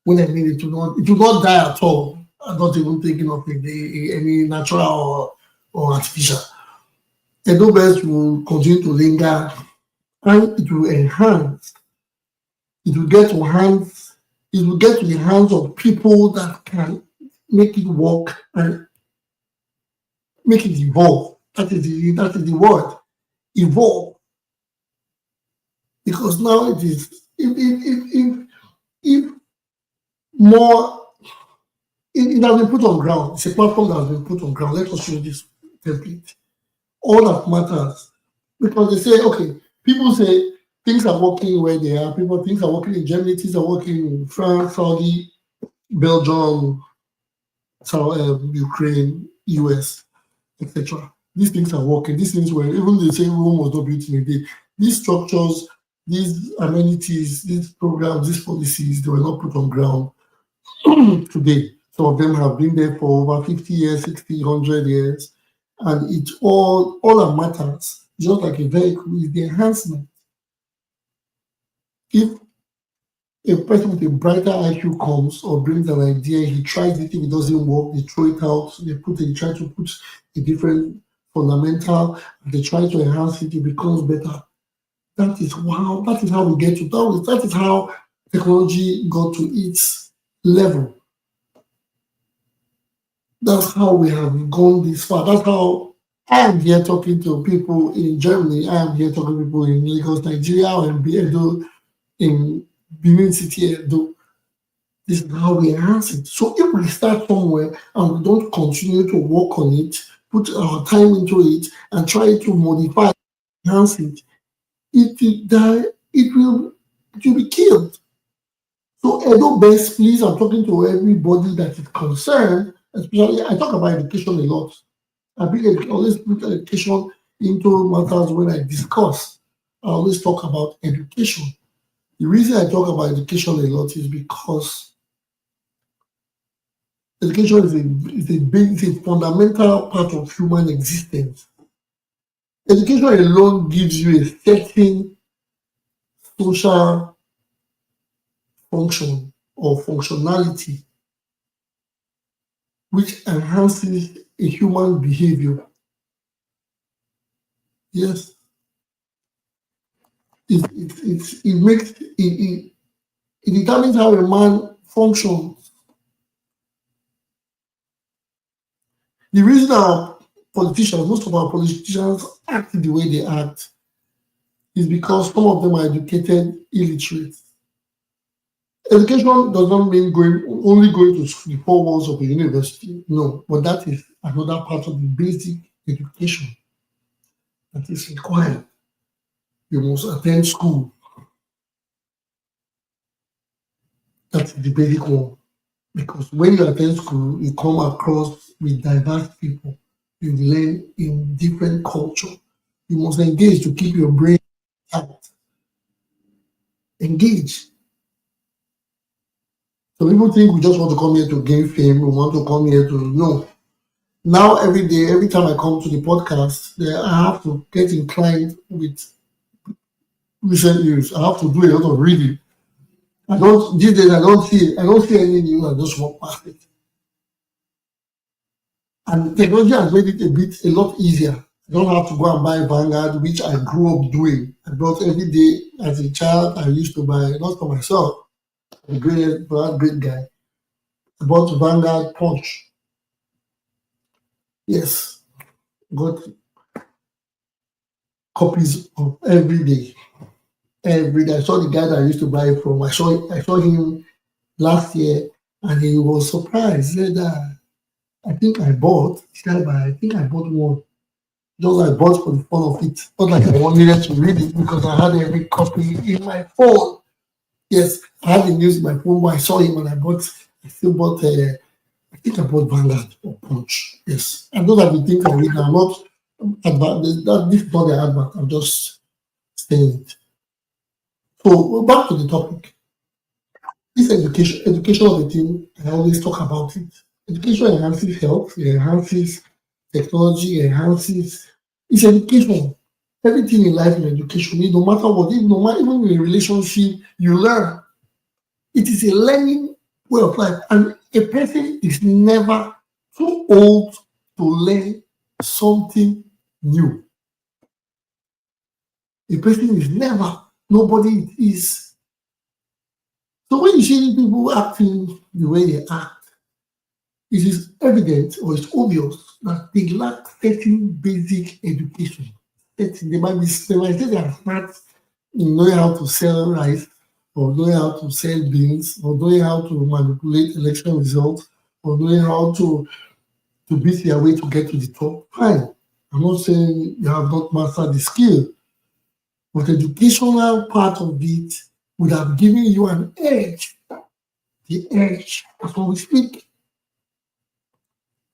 When I mean it will not die at all. I'm not even thinking of any natural or artificial. EdoBEST will continue to linger and it will enhance. It will get to the hands of people that can make it work and make it evolve. That is the word. Evolve. Because now it is if more it has been put on ground. It's a platform that has been put on ground. Let us show this template. All that matters. Because they say, okay, people say things are working where they are. Things are working in Germany, things are working in France, Saudi, Belgium, Ukraine, US, etc. These things are working. These things were, even they say Rome was not built in a day. These structures, these amenities, these programs, these policies, they were not put on ground today. Some of them have been there for over 50 years, 60, 100 years. And it's all that matters, just like a vehicle, is the enhancement. If a person with a brighter IQ comes or brings an idea, he tries it, if it doesn't work, they throw it out, they try to put a different fundamental, and they try to enhance it, it becomes better. That is how we get to that is how technology got to its level. That's how we have gone this far. That's how I am here talking to people in Germany. I am here talking to people in Lagos, Nigeria, or in Edo, in Benin City, Edo. This is how we enhance it. So if we start somewhere and we don't continue to work on it, put our time into it, and try to modify, enhance it, it will die. It will be killed. So EdoBEST, please, I'm talking to everybody that is concerned. Especially, I talk about education a lot. I always put education into matters when I discuss. I always talk about education. The reason I talk about education a lot is because education is a fundamental part of human existence. Education alone gives you a certain social function or functionality which enhances a human behavior. Yes, it determines how a man functions. The reason most of our politicians act the way they act is because some of them are educated illiterate. Education does not mean only going to the four walls of a university. No, but that is another part of the basic education that is required. You must attend school. That's the basic one. Because when you attend school, you come across with diverse people. You learn in different culture. You must engage to keep your brain intact. Engage. So people think we just want to come here to gain fame. We want to come here to no. Now every day, every time I come to the podcast, I have to get inclined with recent news. I have to do a lot of reading. These days I don't see any news. I just walk past it. And technology has made it a lot easier. I don't have to go and buy Vanguard, which I grew up doing. I bought every day as a child. I used to buy, not for myself, a great guy. I bought Vanguard Punch. Yes, got copies of every day. Every day. I saw the guy that I used to buy from. I saw him last year, and he was surprised. He said, I think I bought one. Just I bought for the fun of it. Not like I wanted to read it because I had every copy in my phone. Yes, I had the news in my phone, but I saw him and I still bought I think I bought Vanguard or Punch. Yes. And those are the things I read now. This is not the advert, I'm just saying it. So back to the topic. This education of the thing, I always talk about it. Education enhances health, it enhances technology, it's education. Everything in life in education, no matter what, even in a relationship, you learn. It is a learning way of life. And a person is never too old to learn something new. A person is never, nobody is. So when you see people acting the way they act, it is evident or it's obvious that they lack certain basic education. They might say they are smart in knowing how to sell rice, or knowing how to sell beans, or knowing how to manipulate election results, or knowing how to beat their way to get to the top. Fine. I'm not saying you have not mastered the skill, but the educational part of it would have given you an edge. The edge, as when we speak,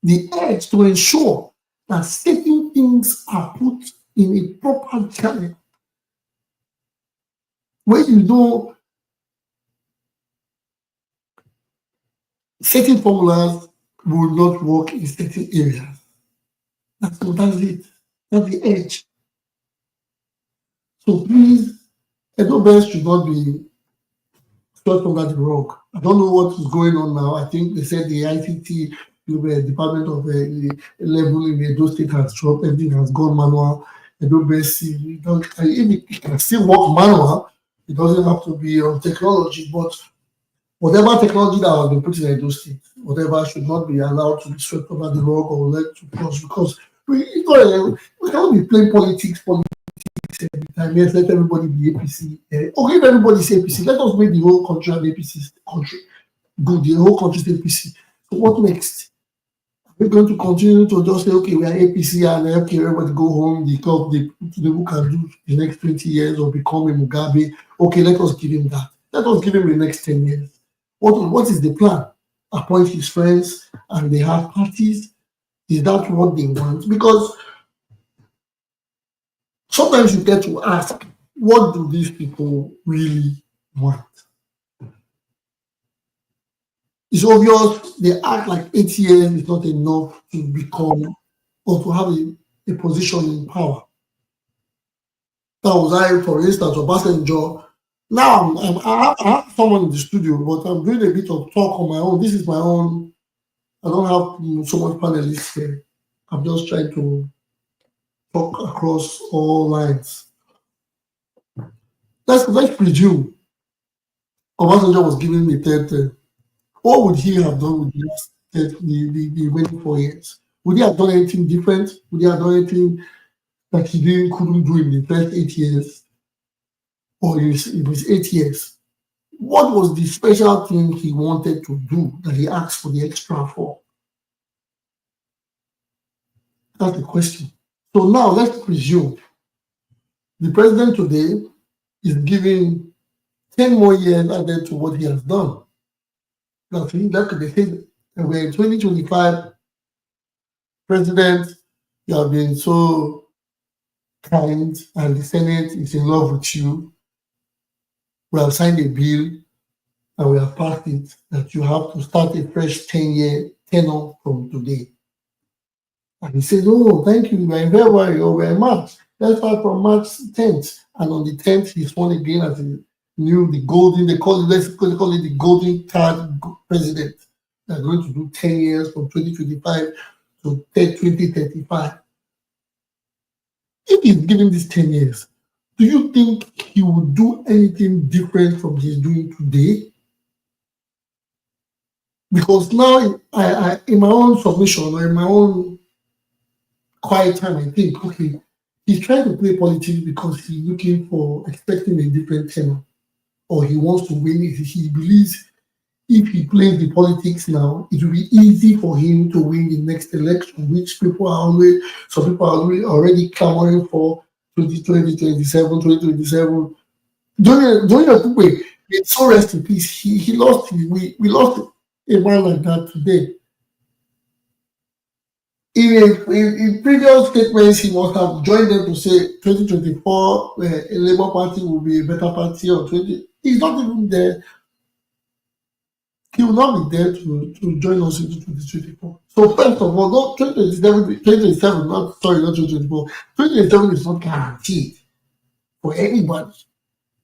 the edge to ensure that certain things are put in a proper channel. Where you know certain formulas will not work in certain areas. That's it. That's the edge. So please, EdoBEST should not be swept under the rug. I don't know what is going on now. I think they said the ICT, the Department of Level in Edo State has dropped. Everything has gone manual. EdoBEST, if it can still work manual, it doesn't have to be on technology, but whatever technology that has been put in Edo State, whatever should not be allowed to be swept under the rug or let to cross, because we can't be playing politics every time. Yes, let everybody be APC. Okay, if everybody say APC, let us make the whole country an APC country. Good, the whole country is APC. So what next? We're going to continue to just say, okay, we are APC and okay, everybody go home, the who can do the next 20 years or become a Mugabe. Okay, let us give him that. Let us give him the next 10 years. What is the plan? Appoint his friends and they have parties. Is that what they want? Because sometimes you get to ask, what do these people really want? It's obvious they act like 8 years is not enough to become or to have a position in power. That was for instance, Obasanjo Now I have someone in the studio, but I'm doing a bit of talk on my own. This is my own. I don't have so much panelists here. I'm just trying to talk across all lines. Let's presume Obasanjo was given the third term. What would he have done with the last the remaining 4 years? Would he have done anything different? Would he have done anything that he couldn't do in the first 8 years? Or it was 8 years? What was the special thing he wanted to do that he asked for the extra for? That's the question. So now let's presume the president today is giving 10 more years added to what he has done. Now, that could be said that we're in 2025, president, you have been so kind, and the Senate is in love with you. We have signed a bill and we have passed it that you have to start a fresh 10-year tenure from today. And he says, oh, thank you, we're in February or we're in March. Let's start from March 10th. And on the 10th, he's sworn again as the golden, they call it the golden card president. They're going to do 10 years from 2025 to 2035. If he's given these 10 years, do you think he would do anything different from he's doing today? Because now, I in my own submission or in my own quiet time, I think, okay, he's trying to play politics because he's expecting a different tenor, or he wants to win it. He believes if he plays the politics now, it will be easy for him to win the next election, which some people are already clamoring for 2020, 2027. Doyin Okupe, it's so rest in peace. He lost. We lost a man like that today. In previous statements, he must have joined them to say 2024, a Labour Party will be a better party, or 20. He's not even there. He will not be there to join us into 2024. So first of all, not 2027, not 2024. 2027 is not guaranteed for anybody.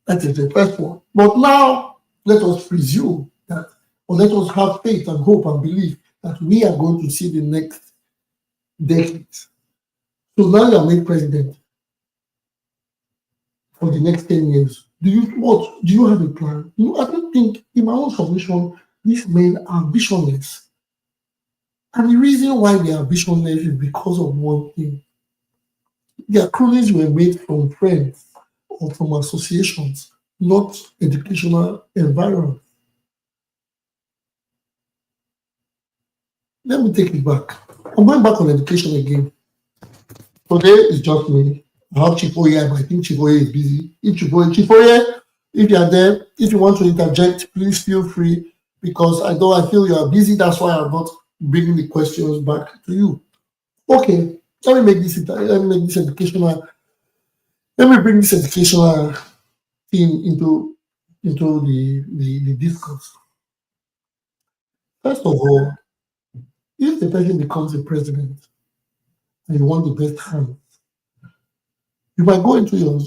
That is the first one. But now, let us presume that, or let us have faith and hope and believe that we are going to see the next decade. So now you are made president for the next 10 years. Do you have a plan? I don't think, in my own submission, these men are visionless. And the reason why they are visionless is because of one thing. Their cronies were made from friends or from associations, not educational environments. Let me take it back. I'm going back on education again. Today is just me. I have Chifoye, but I think Chifoye is busy. Chifoye, if you are there, if you want to interject, please feel free, because I feel you are busy. That's why I'm not bringing the questions back to you. Okay, let me bring this educational thing into the discourse. First of all, if the person becomes a president and you want the best hands, you might go into your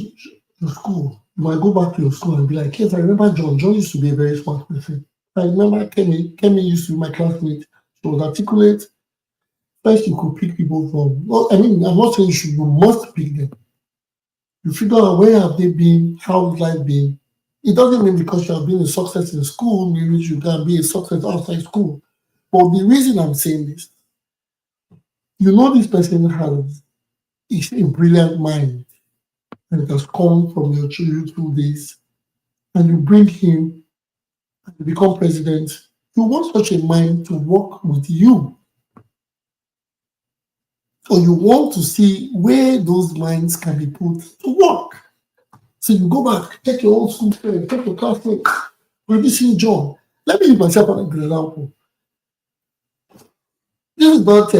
school, you might go back to your school and be like, yes, I remember John. John used to be a very smart person. I remember Kemi used to be my classmate. She was articulate. First, you could pick people from, I'm not saying you must pick them. You figure out where have they been, how has life been. It doesn't mean because you have been a success in school, means you can be a success outside school. But the reason I'm saying this, this person is a brilliant mind, and it has come from your childhood days, and you bring him and you become president. You want such a mind to work with you. Or you want to see where those minds can be put to work. So you go back, take your old school friend, take your classmate. Have you seen John? Let me use myself as an example. This is not,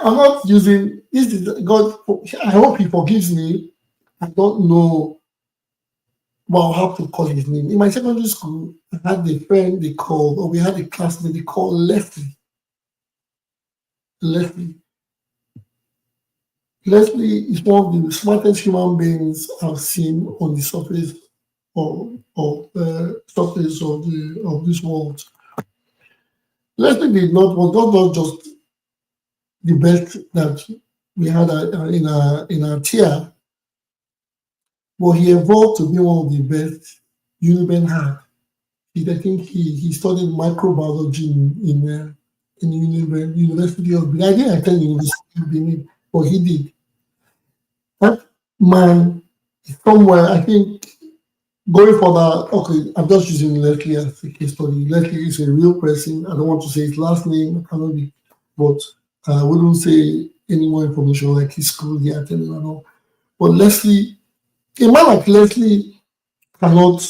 I'm not using, this is God, I hope he forgives me. I don't know what I'll have to call his name. In my secondary school, I had a friend we had a classmate they called Leslie. Leslie is one of the smartest human beings I've seen on the surface success of this world. Leslie did not was not just the best that we had in our tier, but he evolved to be one of the best UNIBEN had. I think he studied microbiology in University of Benin. I didn't attend University of Benin, but he did. That man is somewhere, I think, going further. Okay, I'm just using Leslie as a case study. Leslie is a real person. I don't want to say his last name, I cannot be, but I wouldn't say any more information like his school he attended and all. But Leslie, a man like Leslie cannot.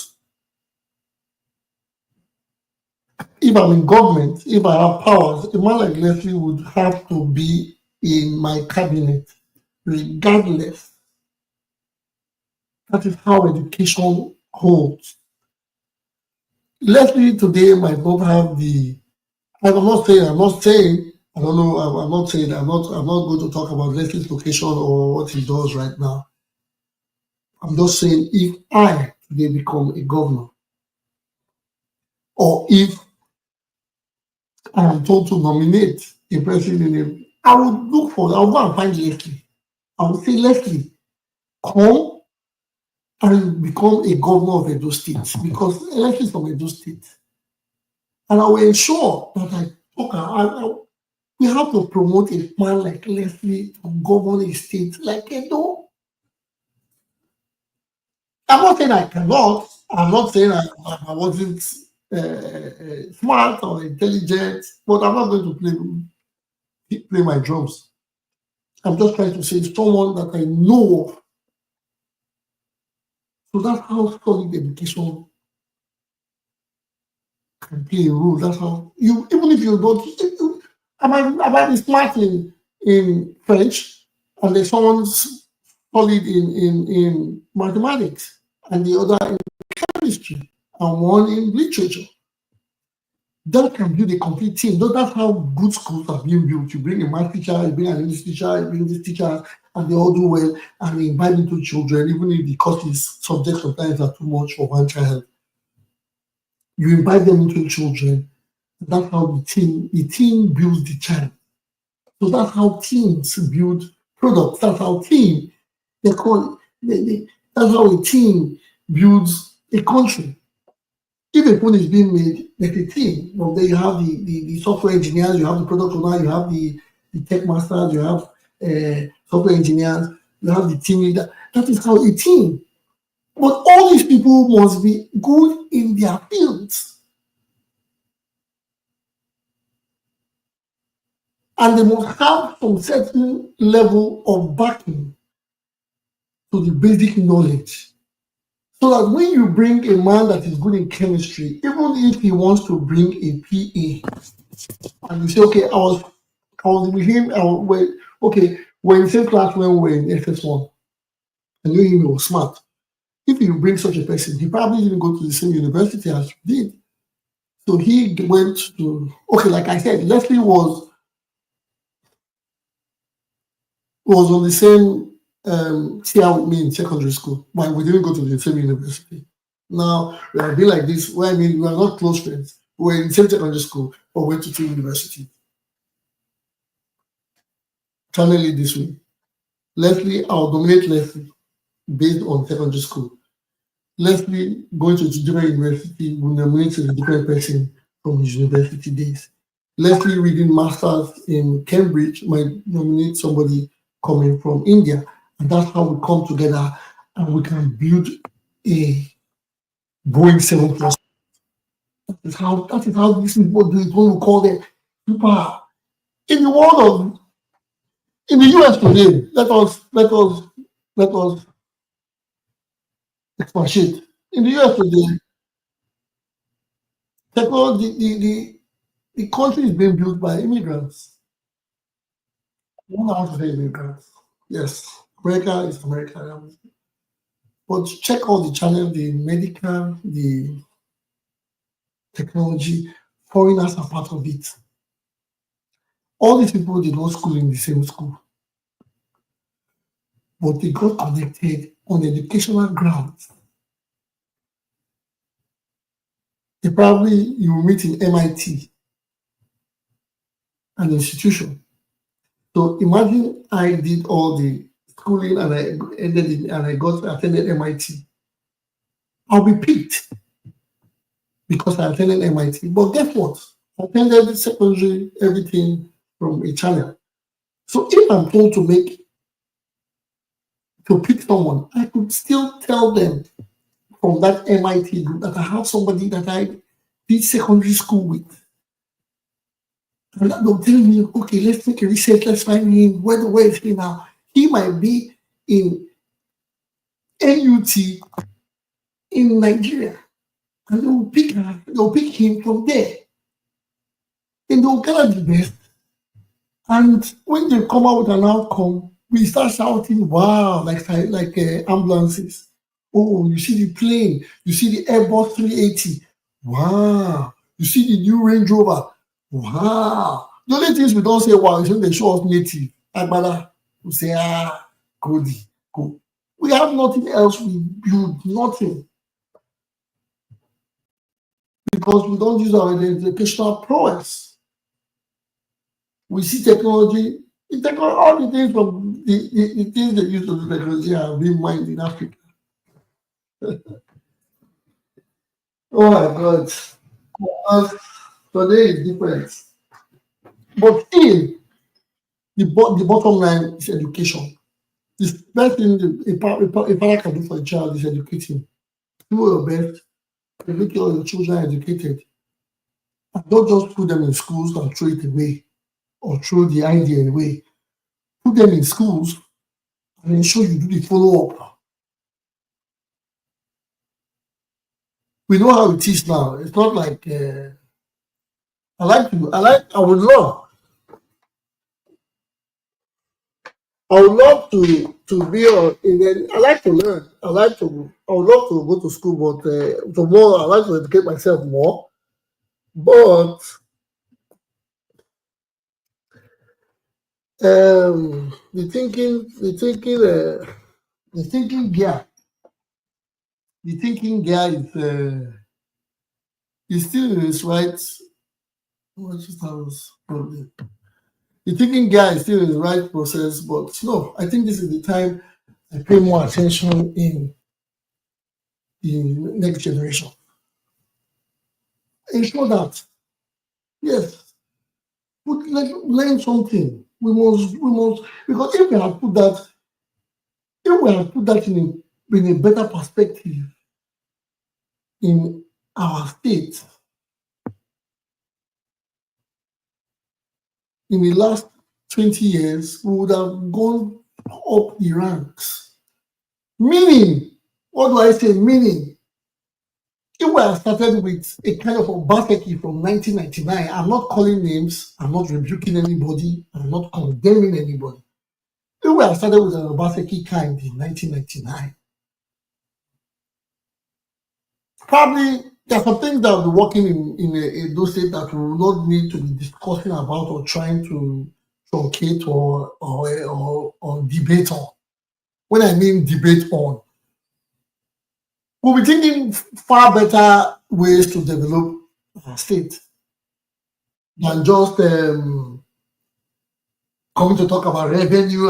If I'm in government, if I have powers, a man like Leslie would have to be in my cabinet, regardless. That is how education holds. Leslie today might not have the. I'm not saying. I don't know. I'm not saying. I'm not going to talk about Leslie's location or what he does right now. I'm just saying, if I today become a governor, or if I am told to nominate a person I would look for. I'll go and find Leslie. I would say, Leslie, come and become a governor of Edo State, because Leslie is from Edo State. And I will ensure that we have to promote a man like Leslie to govern a state like Edo. I'm not saying I cannot. I'm not saying I wasn't smart or intelligent, but I'm not going to play my drums. I'm just trying to say someone that I know of. So that's how solid education can play a role. That's how you, even if you don't, I might be smart in French, and there's someone solid in mathematics, and the other in chemistry, and one in literature. That can build a complete team. That's how good schools are being built. You bring a math teacher, you bring an English teacher, you bring this teacher, and they all do well, and they invite into children, even if the courses subjects sometimes are too much for one child. You invite them into children. That's how the team builds the child. So that's how teams build products. That's how that's how a team builds a country. If a phone is being made, there's a team. From there you have the software engineers, you have the product owner, you have the tech masters, you have software engineers, you have the team leader. That is how a team. But all these people must be good in their fields. And they must have some certain level of backing to the basic knowledge. So that when you bring a man that is good in chemistry, even if he wants to bring a PA, and you say, okay, I was with him, we're in the same class when we were in SS1. I knew him, he was smart. If you bring such a person, he probably didn't go to the same university as you did. So he went to, like I said, Leslie was on the same tier with me in secondary school, but we didn't go to the same university. Now, we are being like this, we are not close friends. We were in the same secondary school, but went to two universities. Channel it this way. Leslie, I'll dominate Leslie based on secondary school. Leslie going to a different university will nominate a different person from his university days. Leslie reading masters in Cambridge might nominate somebody coming from India, and that's how we come together and we can build a Boeing 747. That is how these people do it. When we call them people in the world of in the US today. Let us expatiate. In the US today, the country is being built by immigrants. I don't know how to say immigrants. Yes, America is America. But check all the channels, the medical, the technology, foreigners are part of it. All these people did not school in the same school, but they got connected on educational grounds. probably you will meet in MIT, an institution. So imagine I did all the schooling and I ended in, and I attended MIT. I'll be picked because I attended MIT. But guess what? I attended secondary, everything from a channel. So if I'm told to pick someone, I could still tell them from that MIT group that I have somebody that I did secondary school with. And they'll tell me, okay, let's make a research, let's find him. Where is he now? He might be in NUT in Nigeria. And they'll pick him from there. And they'll gather the best. And when they come out with an outcome, we start shouting, wow, like ambulances. Oh, you see the plane, you see the Airbus 380. Wow. You see the new Range Rover. Wow. The only things we don't say, wow, is when they show us native. Agbada, we say, Cody, go. We have nothing else, we build nothing. Because we don't use our educational prowess. We see technology, all the things from the things they use to do technology are being mined in Africa. Oh my God. Today is different. But still, the bottom line is education. The best thing a father can do for a child is educate him. Do your best to make all your children educated. And don't just put them in schools and throw it away or throw the idea away. Put them in schools and ensure you do the follow-up. We know how it is now. It's not like I would love to be on. I like to learn. I would love to go to school, but the more I like to educate myself more. But the thinking gear is still in its right. The thinking gear is still in the right process, but no, I think this is the time I pay more attention in the next generation. Ensure that, yes, learn something. We must, because if we have put that in a better perspective in our state, in the last 20 years, we would have gone up the ranks. Meaning, what do I say? Meaning, if we have started with a kind of Obaseki from 1999, I'm not calling names, I'm not rebuking anybody, I'm not condemning anybody. If we have started with an Obaseki kind in 1999, probably there are some things that will be working in those states that we will not need to be discussing about or trying to truncate or debate on. When I mean debate on, we'll be thinking far better ways to develop our state than just coming to talk about revenue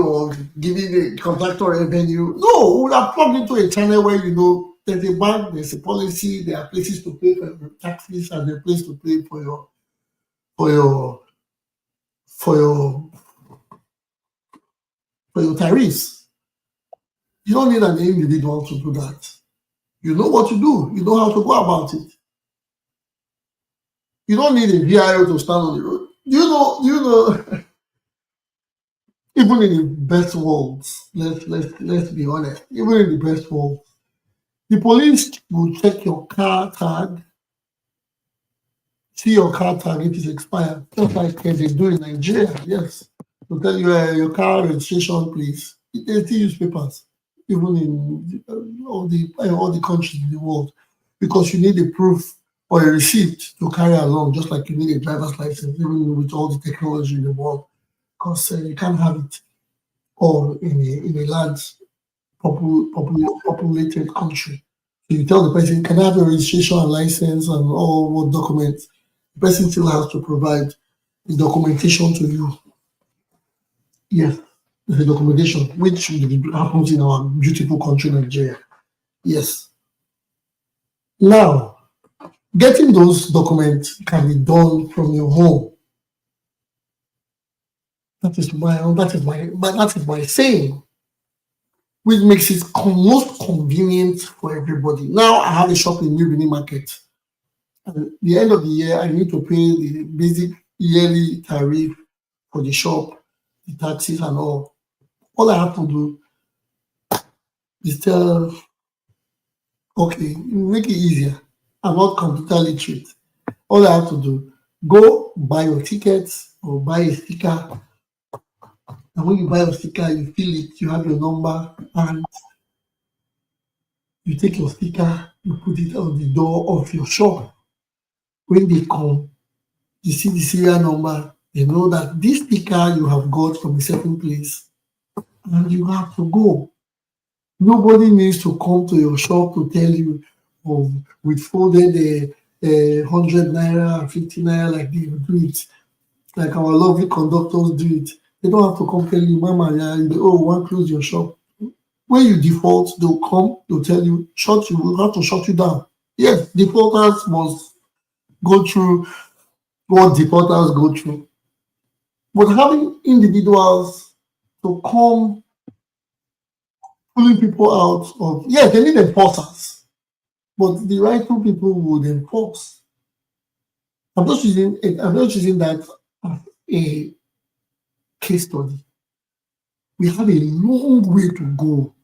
or giving the contractor revenue. No, we would have plugged into a channel where there's a bank, there's a policy, there are places to pay for your taxes, and there's a place to pay for your tariffs. You don't need an individual to do that. You know what to do. You know how to go about it. You don't need a VIO to stand on the road. You know. Even in the best worlds, let's be honest. Even in the best worlds, the police will check your car tag, see your car tag if it's expired, just like they do in Nigeria. Yes, they'll tell you your car registration, please. They still use papers, even in all the countries in the world, because you need a proof or a receipt to carry along, just like you need a driver's license, even with all the technology in the world, because you can't have it all in a large populated country. So you tell the person, can I have your registration and license and all what documents? The person still has to provide the documentation to you. Yes, the documentation, which happens in our beautiful country, Nigeria. Yes. Now, getting those documents can be done from your home. That is my saying, which makes it most convenient for everybody. Now I have a shop in New Benin Market. At the end of the year, I need to pay the basic yearly tariff for the shop, the taxes and all. All I have to do is tell, okay, make it easier. I'm not computer literate. All I have to do, go buy your tickets or buy a sticker. And when you buy a sticker, you fill it, you have your number, and you take your sticker, you put it on the door of your shop. When they come, you see the serial number, they know that this sticker you have got from a certain place, and you have to go. Nobody needs to come to your shop to tell you, oh, withholded 100 naira and 50 naira like they do it, like our lovely conductors do it. They don't have to come tell you, Mama, want to close your shop. When you default, they'll come, they'll tell you, we'll have to shut you down. Yes, defaulters must go through what defaulters go through. But having individuals to come pulling people out of, yes, they need enforcers, but the rightful people would enforce. I'm not using that as a case study. We have a long way to go,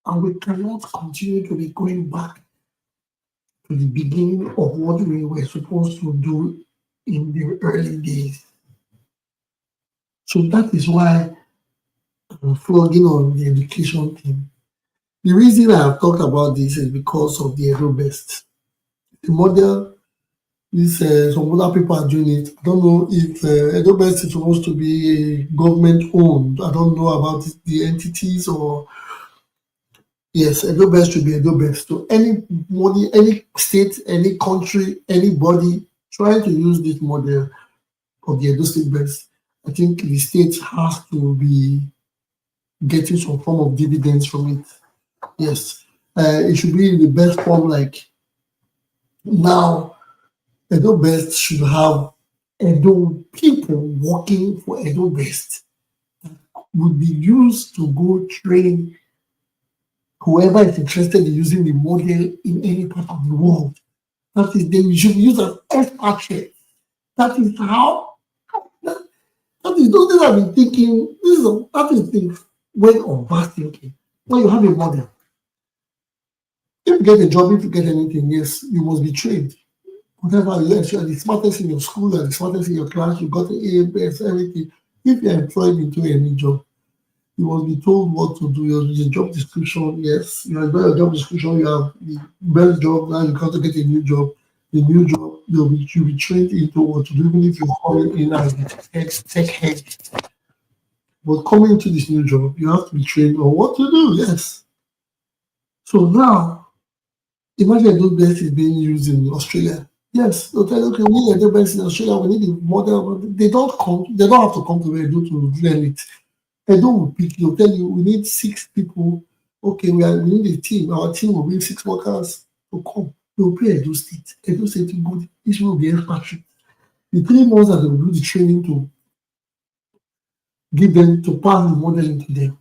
and we cannot continue to be going back to the beginning of what we were supposed to do in the early days. So that is why I'm flogging on the education thing. The reason I have talked about this is because of the EdoBEST. The model is some other people are doing it. I don't know if EdoBEST is supposed to be government owned. I don't know about the entities or yes, EdoBEST should be EdoBEST. So anybody, any state, any country, anybody trying to use this model of the Edo State Best, I think the state has to be getting some form of dividends from it. Yes, it should be in the best form. Like now, EdoBEST should have Edo people working for EdoBEST that would be used to go train whoever is interested in using the model in any part of the world. That is, they should use as expatriates. That is how. That is those things I've been thinking. That is things when on vast thinking. When you have a model, if you get a job, if you get anything, yes, you must be trained. Whatever you learn, you are the smartest in your school and the smartest in your class. You got the A, B, S, everything. If you are employed into any job, you must be told what to do. Your job description, yes, you have got your job description. You have the best job. Now you got to get a new job. The new job, you'll be trained into what to do, even if you're coming in as the tech head. But coming into this new job, you have to be trained on what to do. Yes. So now, imagine EdoBEST is being used in Australia. Yes, they'll tell you, okay, we need EdoBEST in Australia. We need a model. They don't have to come to Edo to learn it. Edo will pick. They'll tell you, we need 6 people. Okay, we need a team. Our team will bring 6 workers to come. They'll pay Edo State. Edo State will good. This will be expatriate. The 3 months that they will do the training to give them to pass the model into them.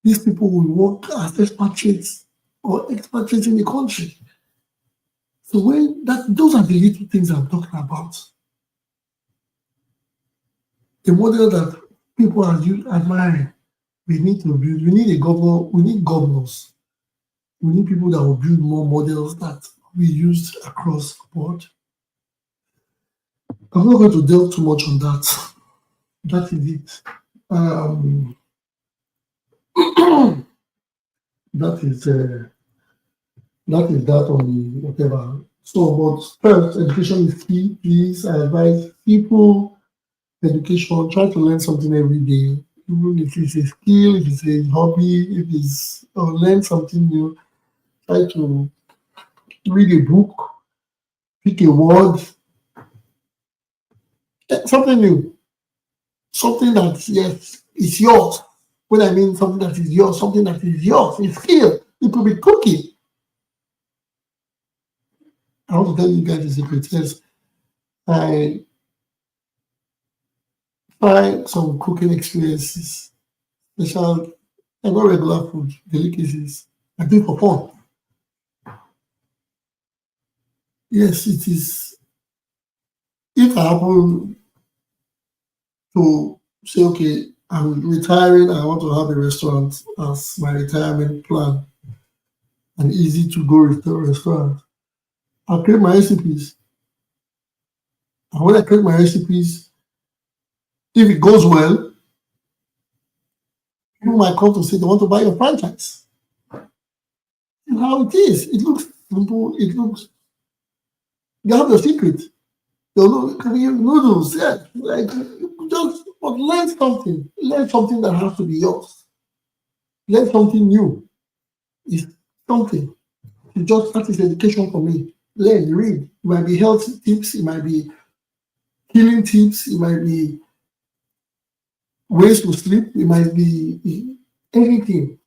These people will work as expatriates or expatriates in the country. So those are the little things I'm talking about. The model that people are admiring. We need to build. We need a governor. We need governors. We need people that will build more models that we used across the board. I'm not going to delve too much on that. That is it. That is that on the whatever. So, but first, education is key. Please, I advise people, education, try to learn something every day. Even if it's a skill, if it's a hobby, if it's learn something new. try to read a book, pick a word, something new, something that, yes, is yours. When I mean something that is yours, something that is yours, it's skill. It could be cooking. I want to tell you guys a secret. Yes, I try some cooking experiences, special, and not regular food, delicacies. I do it for fun. Yes, it is. If I happen to say, okay, I'm retiring, I want to have a restaurant as my retirement plan, an easy to go restaurant, I'll create my recipes. And when I create my recipes, if it goes well, people might come to say they want to buy your franchise. And how it is. It looks simple, it looks, you have your secret. Your noodles, yeah. Like, just but learn something that has to be yours. Learn something new. It's something. It's just that is education for me. Learn, read. It might be health tips, it might be healing tips, it might be ways to sleep, it might be anything.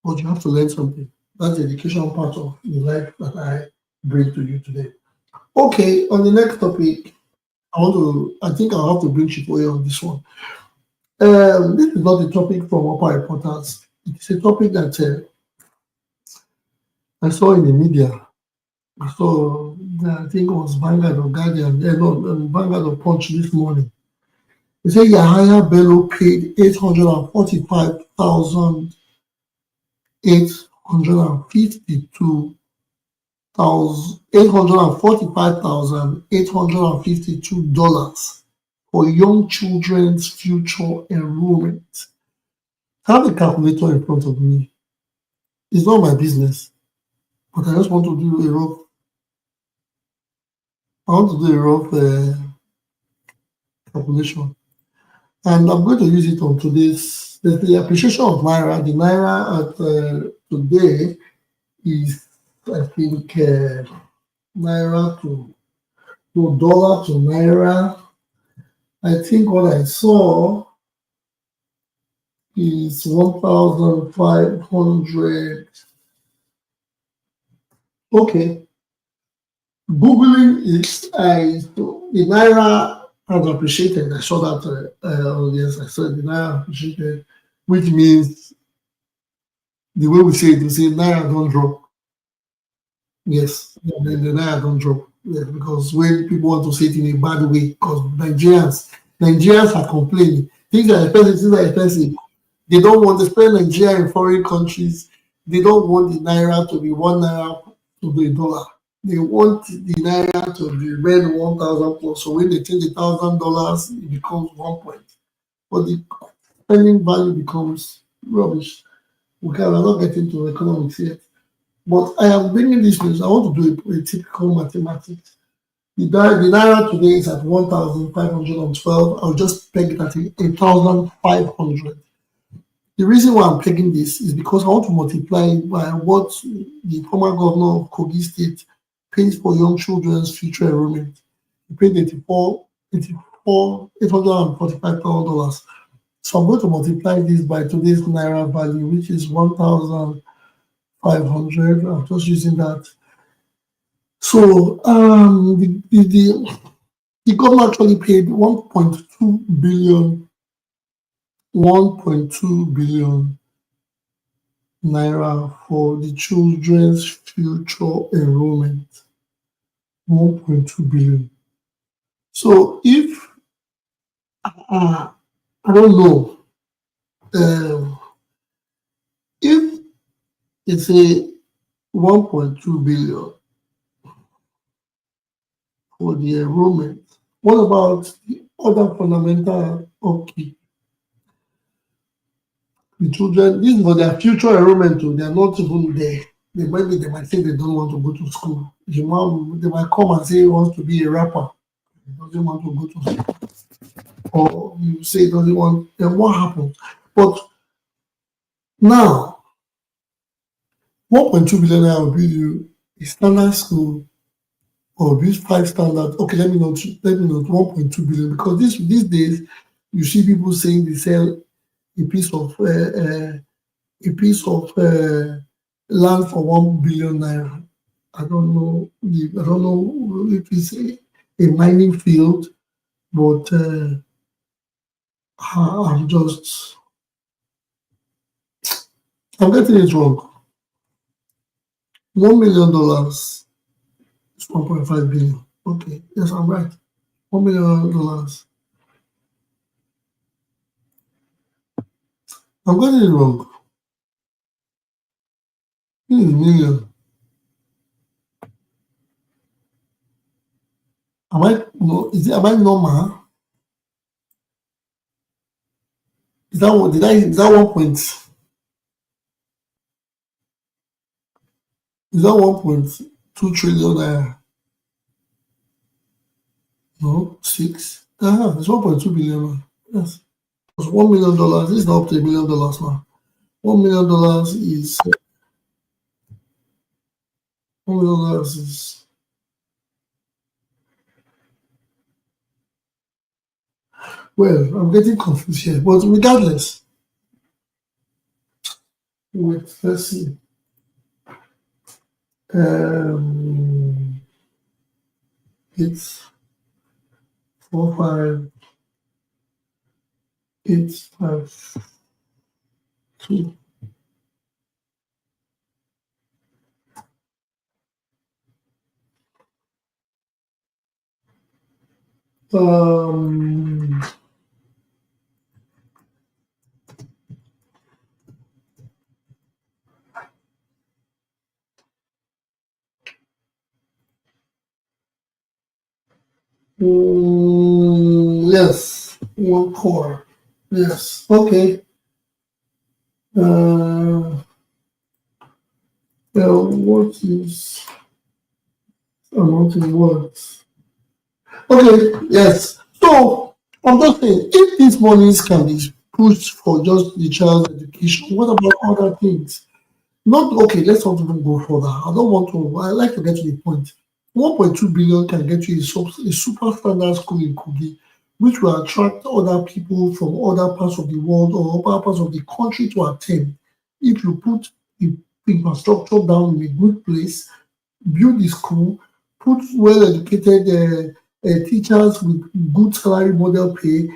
But you have to learn something. That's the educational part of the life that I bring to you today. Okay, on the next topic, I think I'll have to bring Chipoye on this one. This is not a topic from Upper Reporters. It's a topic that I saw in the media. I saw, I think it was Vanguard or Guardian, Vanguard or Punch this morning. They say Yahaya Bello paid 845,852 for young children's future enrollment. I have a calculator in front of me. It's not my business, but I just want to do a rough calculation. And I'm going to use it on today's, the appreciation of Naira. The Naira at today is, I think, Naira to dollar to Naira. I think what I saw is 1,500. Okay. Googling it, the Naira has appreciated. I saw that, yes, I saw the Naira appreciated, which means the way we say it, we say Naira don't drop. Yes, the Naira don't drop. Yes, because when people want to say it in a bad way, because Nigerians are complaining. Things are expensive. They don't want to spend Nigeria in foreign countries. They don't want the Naira to be 1 Naira to the dollar. They want the Naira to be remain 1,000 plus. So when they change $1,000, it becomes 1 point. But the spending value becomes rubbish. We're not getting to economics yet. But I am bringing this news. I want to do a typical mathematics. The Naira today is at 1,512. I'll just peg it at 8,500. The reason why I'm pegging this is because I want to multiply it by what the former governor of Kogi State pays for young children's future enrollment. He paid $845,000. So I'm going to multiply this by today's Naira value, which is 1,500. I'm just using that. So the government actually paid 1.2 billion Naira for the children's future enrollment. 1.2 billion. So if I don't know, if it's a 1.2 billion for the enrollment, what about the other fundamental upkeep? The children, this is for their future enrollment too. They are not even there. They might say they don't want to go to school. They might come and say he wants to be a rapper. He doesn't want to go to school. Or you say he doesn't want, then what happens? But now, 1.2 billion naira will build you a standard school or build 5 standard. Okay, let me not 1.2 billion, because these days you see people saying they sell a piece of land for 1 billion naira. I don't know if it's a mining field, but I'm getting it wrong. $1 million is 1.5 billion. Okay, yes, I'm right. $1 million. I'm getting it wrong. Million. Am I normal? Is that what is that 1 point? Is that 1.2 trillion naira? No, 6. It's 1.2 billion. Yes. It's $1 million. This is not up to $1 million now. $1 million is $1 million is well, I'm getting confused here. But regardless, wait, let's see. 8, 4, 5, 8, 5, 2. Yes, 1 core. Yes, okay. What is amount in words? Okay, yes. So I'm just saying, if these monies can be pushed for just the child's education, what about other things? Not okay, let's not even go further. I don't want to, I like to get to the point. 1.2 billion can get you a super standard school in Kogi, which will attract other people from other parts of the world or other parts of the country to attend. If you put the infrastructure down in a good place, build the school, put well-educated teachers with good salary model pay,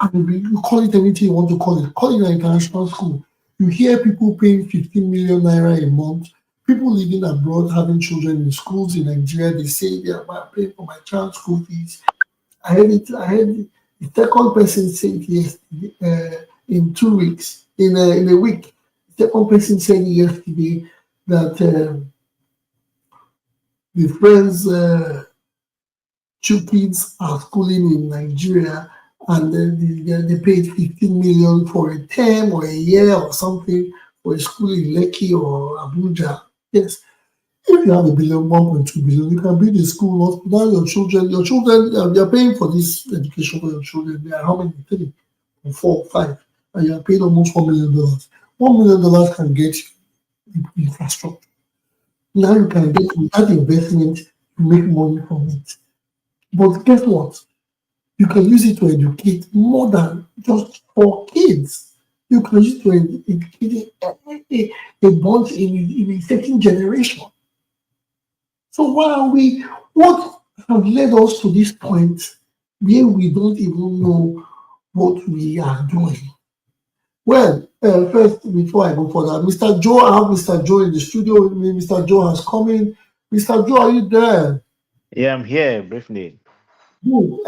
and you call it anything you want to call it. Call it an international school. You hear people paying 15 million naira a month. People living abroad having children in schools in Nigeria, they say they are paying for my child's school fees. I heard it. The second person said yes in 2 weeks, in a week. The second person said yesterday that the friends' 2 kids are schooling in Nigeria, and they paid 15 million for a term or a year or something for a school in Lekki or Abuja. Yes, if you have a billion, 1.2 billion, you can build a school, hospital, your children, you're paying for this education for your children. There are how many? 3 or 4 or 5, and you are paid almost $1 million. $1 million can get you infrastructure. Now you can get with that investment, you make money from it. But guess what? You can use it to educate more than just 4 kids. You can use it to educate a bunch in a certain generation. So what have led us to this point where we don't even know what we are doing? Well, first, before I go further, Mr. Joe, I have Mr. Joe in the studio with me. Mr. Joe has come in. Mr. Joe, are you there? Yeah, I'm here briefly. Good.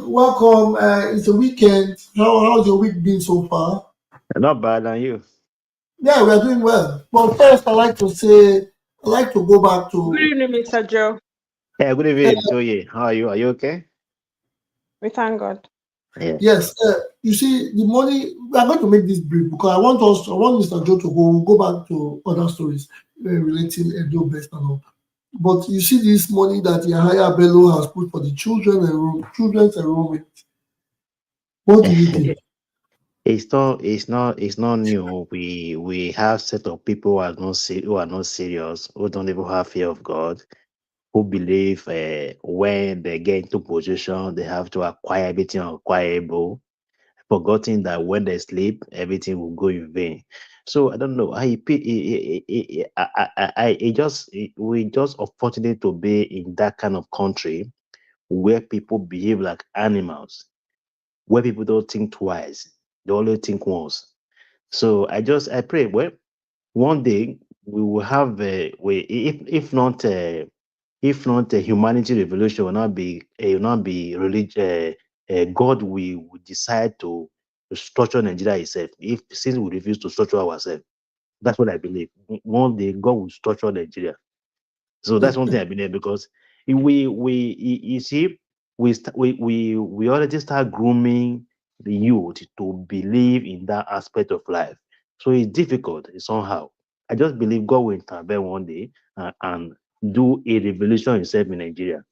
Welcome. It's a weekend. How's your week been so far? Not bad, and you? Yeah, we are doing well. Well, first, I like to go back Good to. evening, Mr. Joe. Yeah, good evening, Doyin. How are you? Are you okay? We thank God. Yeah. Yes, you see, the money. We are going to make this brief because I want Mr. Joe to go back to other stories relating EdoBEST and all. But you see, this money that Yahaya Bello has put for the children's enrollment. What do you think? It's not new. We have set of people who are not serious, who don't even have fear of God, who believe when they get into position, they have to acquire everything acquirable, forgetting that when they sleep, everything will go in vain. So I don't know. We just unfortunate to be in that kind of country where people behave like animals, where people don't think twice, they only think once. So I pray, well, one day we will have if not a humanity revolution, will not be religion. God will decide to structure Nigeria itself. If since we refuse to structure ourselves, that's what I believe. One day God will structure Nigeria. So that's one thing I believe, because you see, we already start grooming the youth to believe in that aspect of life. So it's difficult somehow. I just believe God will intervene one day and do a revolution himself in Nigeria.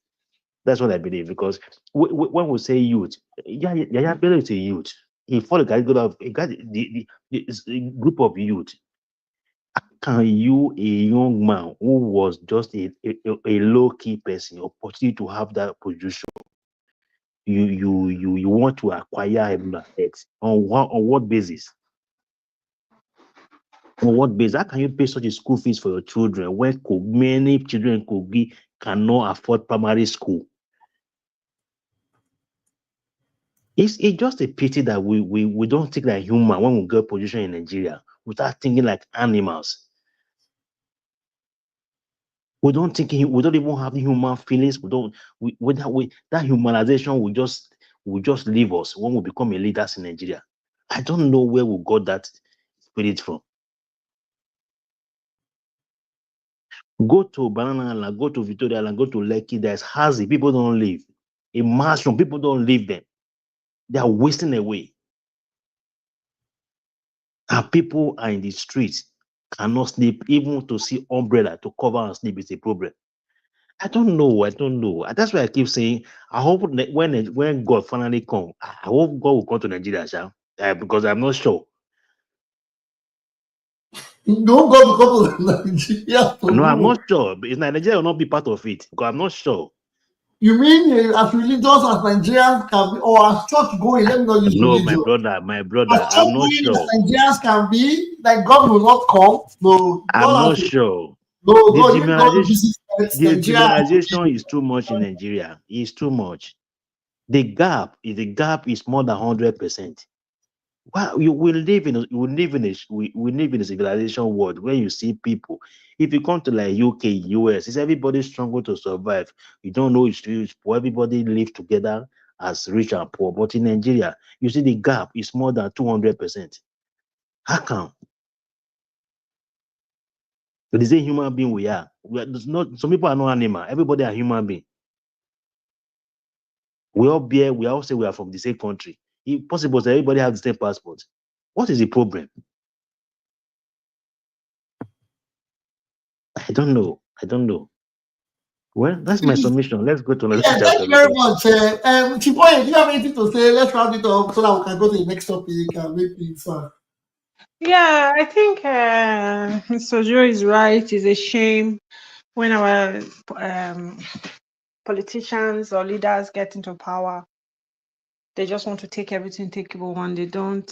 That's what I believe, because when we say youth, yeah, Bello is a youth. He follow the group of youth. Can you, a young man who was just a low-key person, opportunity to have that position, you want to acquire him on what basis? On what basis? How can you pay such a school fees for your children when many children cannot afford primary school? It's just a pity that we don't think like human when we get position in Nigeria. We start thinking like animals. We don't even have human feelings. That humanization will just leave us when we become a leaders in Nigeria. I don't know where we got that spirit from. Go to Banana Island, go to Victoria Island, go to Lekki. There's houses people don't live. A mansion, people don't live there. They are wasting away. And people are in the streets, cannot sleep, even to see umbrella to cover and sleep is a problem. I don't know. That's why I keep saying, I hope when God finally come, I hope God will come to Nigeria, because I'm not sure. Don't go to Nigeria to No, I'm do. not sure. But Nigeria will not be part of it, because I'm not sure. You mean as religious as Nigerians can be, or as church going? Let me not use No, my religion. brother, As church I'm not going as sure. Nigerians can be, like God will not come. No, I'm God not has to. sure. No, The God, if God civilization, visits the Nigeria, civilization is too much in Nigeria. It's too much. The gap is more than 100%. Wow, we live in a civilization world where you see people. If you come to like UK, US, it's everybody struggle to survive. You don't know it's rich, poor. Everybody live together as rich and poor. But in Nigeria, you see the gap is more than 200%. How come? The same human being we are. There's not some people are not animal. Everybody are human being. We all say we are from the same country. If possible, so everybody has the same passport. What is the problem? I don't know. Well, that's my please. submission. Let's go to another Yeah, thank chapter you very because much. Chipoye, do you have anything to say? Let's round it up so that we can go to the next topic and make things fun. Yeah, I think Mr. Joe is right. It's a shame when our politicians or leaders get into power. They just want to take everything, take everyone. They don't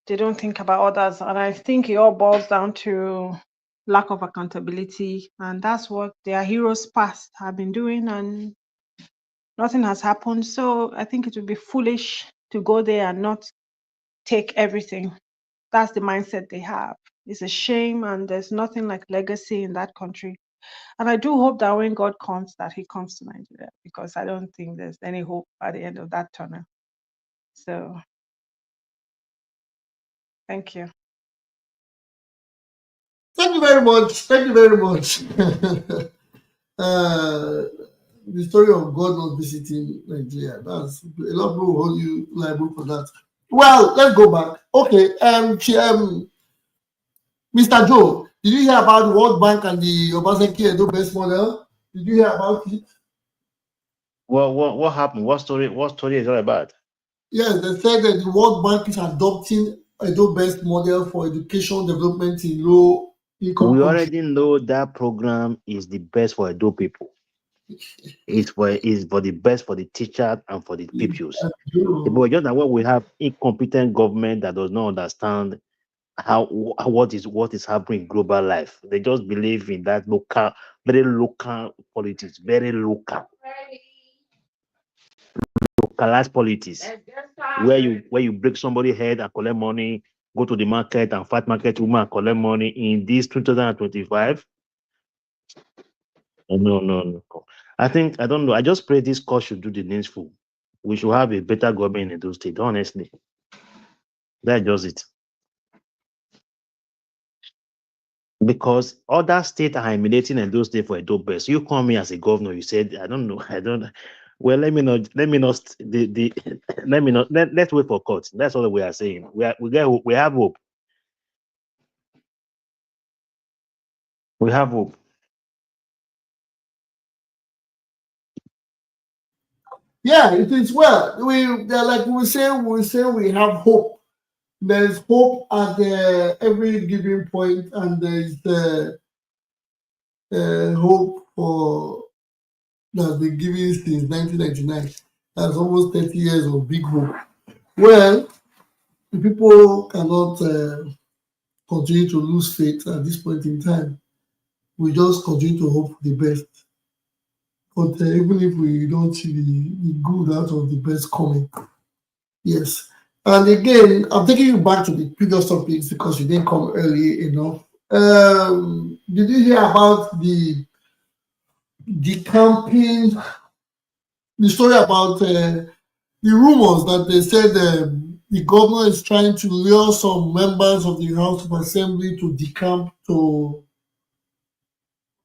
think about others. And I think it all boils down to lack of accountability. And that's what their heroes past have been doing, and nothing has happened. So I think it would be foolish to go there and not take everything. That's the mindset they have. It's a shame, and there's nothing like legacy in that country. And I do hope that when God comes, that he comes to Nigeria, because I don't think there's any hope at the end of that tunnel. So thank you. Thank you very much. Thank you very much. The story of God not visiting Nigeria. That's a lot of people will hold you liable for that. Well, let's go back. Okay, Mr. Joe, did you hear about the World Bank and the Obaseki EdoBEST model? Did you hear about it? what happened? What story is all about? Yes, they said that the World Bank is adopting EdoBEST model for education development in low income We countries. already know that program is the best for Edo people. It's for the best for the teachers and for the pupils. But just that when we have incompetent government that does not understand what is happening in global life, they just believe in that very local politics, very localized politics, where you break somebody's head and collect money, go to the market and fight market woman and collect money in this 2025. No. I don't know. I just pray this court should do the needful. We should have a better government in those states, honestly. That's just it. Because other states are emulating in those states for EdoBEST. You come here as a governor, you said, I don't know, well, let me not let me not let's wait for court. That's all we are saying. We have hope. We have hope. Yeah, it is well. Like we say we have hope. There is hope at every given point, and there is hope for that's been given since 1999. That's almost 30 years of big hope. Well, the people cannot continue to lose faith at this point in time. We just continue to hope for the best. But even if we don't see the good out of the best coming, yes. And again, I'm taking you back to the previous topics because you didn't come early enough. Did you hear about the campaign, the story about the rumors that they said the governor is trying to lure some members of the House of Assembly to decamp to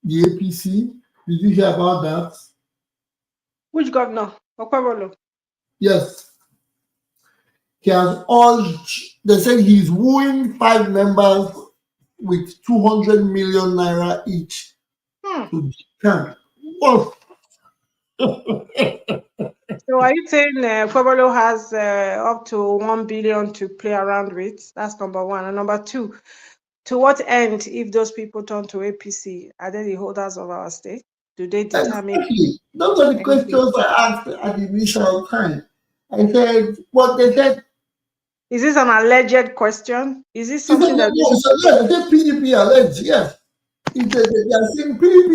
the APC? Did you hear about that? Which governor? Okpebholo. Yes. He has urged, they said he's wooing 5 members with 200 million naira each to decamp. What? So are you saying Okpebholo has up to 1 billion to play around with? That's number one. And number two, to what end, if those people turn to APC, are they the holders of our state? Do they determine? Exactly. Those are the anything? questions I asked at the initial time. I said, what they said. Is this an alleged question? Is this He said, something that? no, yes, they said PDP alleged, yes. They are saying PDP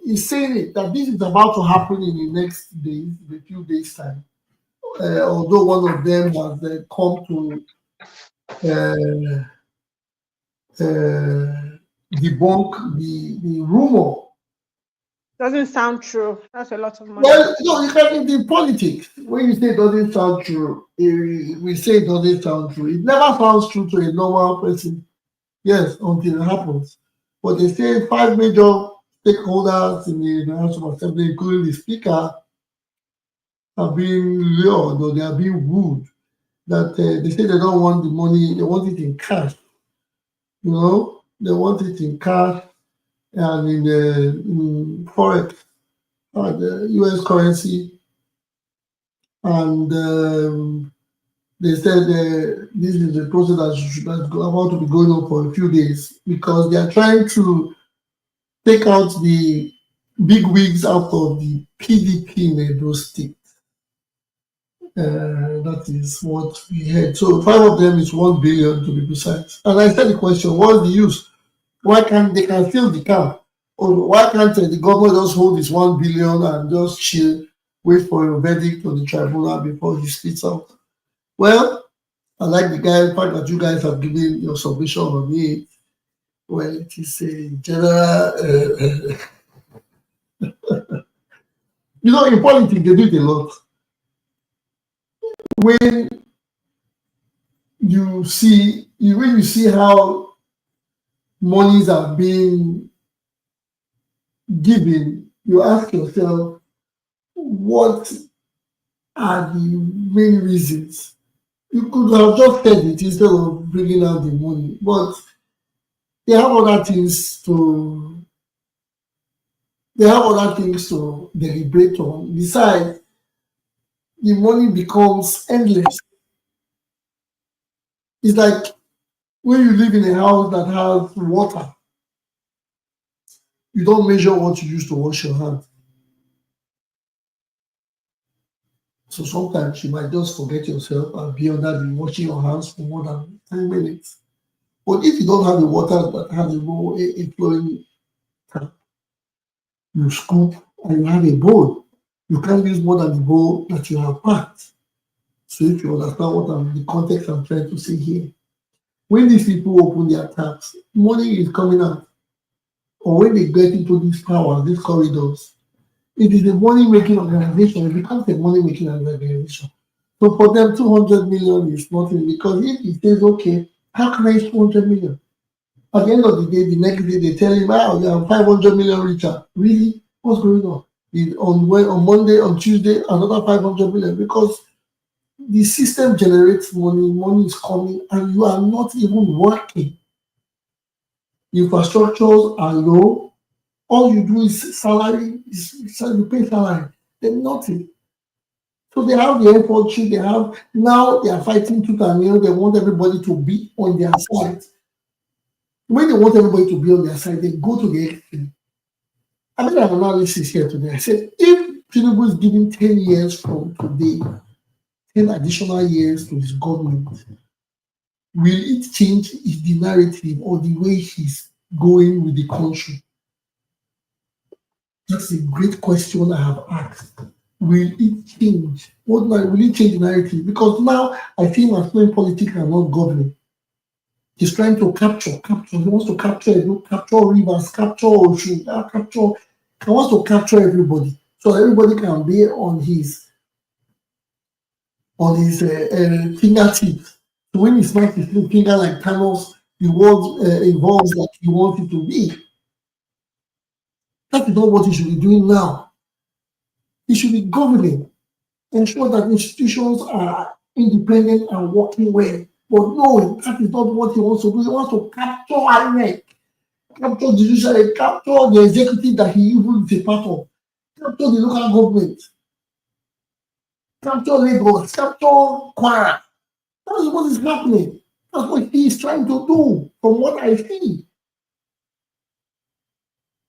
is saying it, that this is about to happen in the next days, in a few days' time. Although one of them has come to debunk the rumor. Doesn't sound true. That's a lot of money. Well, you can in politics. When you say it doesn't sound true, we say it doesn't sound true. It never sounds true to a normal person. Yes, until it happens. But they say 5 major stakeholders in the House of Assembly, including the Speaker, are being lured or they are being wooed. That they say they don't want the money, they want it in cash. You know, they want it in cash and in forex, the US currency. And they said this is a process that's about to be going on for a few days because they are trying to take out the big wigs out of the PDP in Edo State. That is what we had. So 5 of them is 1 billion to be precise. And I said the question, what's the use? Why can't they can still decamp? Or why can't the government just hold this 1 billion and just chill, wait for a verdict on the tribunal before he spits out? Well, I like the fact that you guys have given your submission on it. Well, it is a general, in politics, they do it a lot. When you see how monies are being given, you ask yourself, what are the main reasons? You could have just said it instead of bringing out the money, but they have other things to deliberate on. Besides, the money becomes endless. It's like when you live in a house that has water, you don't measure what you use to wash your hands. So sometimes you might just forget yourself and be under the washing your hands for more than 10 minutes. But if you don't have the water that has a flowing tap, you scoop and you have a bowl. You can't use more than the bowl that you have packed. So if you understand what the context I'm trying to say here, when these people open their taps, money is coming out. Or when they get into these powers, these corridors, it is a money-making organization. It becomes a money-making organization. So for them, 200 million is nothing, because if he says, okay, how can I use 200 million? At the end of the day, the next day, they tell him, oh, you are 500 million richer. Really? What's going on? On Monday, on Tuesday, another 500 million, because the system generates money is coming, and you are not even working. Infrastructures are low. All you do is salary, you pay salary, then nothing. So they have the infantry, they are fighting tooth and nail, they want everybody to be on their side. When they want everybody to be on their side, they go to the extreme. I made an analysis here today. I said, if Tinubu is giving 10 years from today, 10 additional years to his government, will it change the narrative or the way he's going with the country? That's a great question I have asked. Will it change? Will it change the narrative? Because now I see him as playing politics and not governing. He's trying to capture. He wants to capture Rivers, capture Ocean, he wants to capture everybody. So everybody can be on his fingertips. So when he snaps his little finger like Thanos, the world evolves like he wants it to be. That is not what he should be doing now. He should be governing, ensure that institutions are independent and working well. But no, that is not what he wants to do. He wants to capture INEC, capture the judiciary, capture the executive that he even is a part of, capture the local government, capture Lagos, capture Kwara. That's what is happening. That's what he is trying to do, from what I see.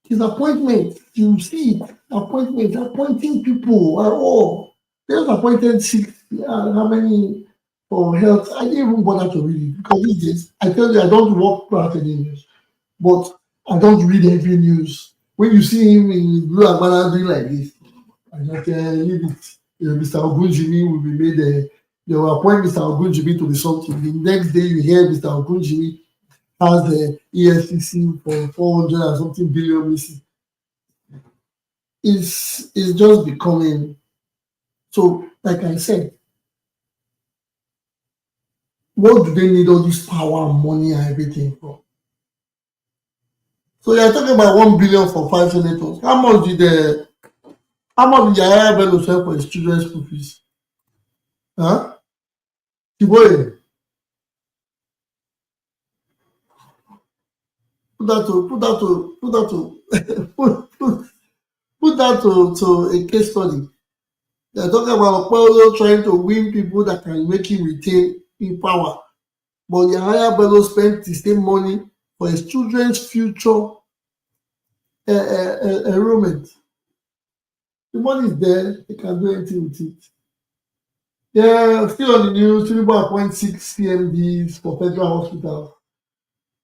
His appointment, you see, appointing people are all. They just appointed 6, how many for health? I didn't even bother to read it, because these days, I tell you, I don't work for any news, but I don't read every news. When you see him in blue and banner doing like this, I just leave it. Mr. Ogunjimi will be made. They will appoint Mr. Ogunjimi to be something. The next day, you hear Mr. Ogunjimi has the EFCC for 400 and something billion missing. It's just becoming. So, like I said, what do they need all this power and money and everything for? So you're talking about 1 billion for 5 senators. How much did Yahya Bello sell for his children's school fees? Huh? Tiboye. Put that to a case study. They're talking about Okpebholo trying to win people that can make him retain in power. But Yahya Bello spent the same money for his children's future enrollment. The money is there, they can do anything with it. Yeah, still on the news, Tinubu appointed 6 CMDs for federal hospitals.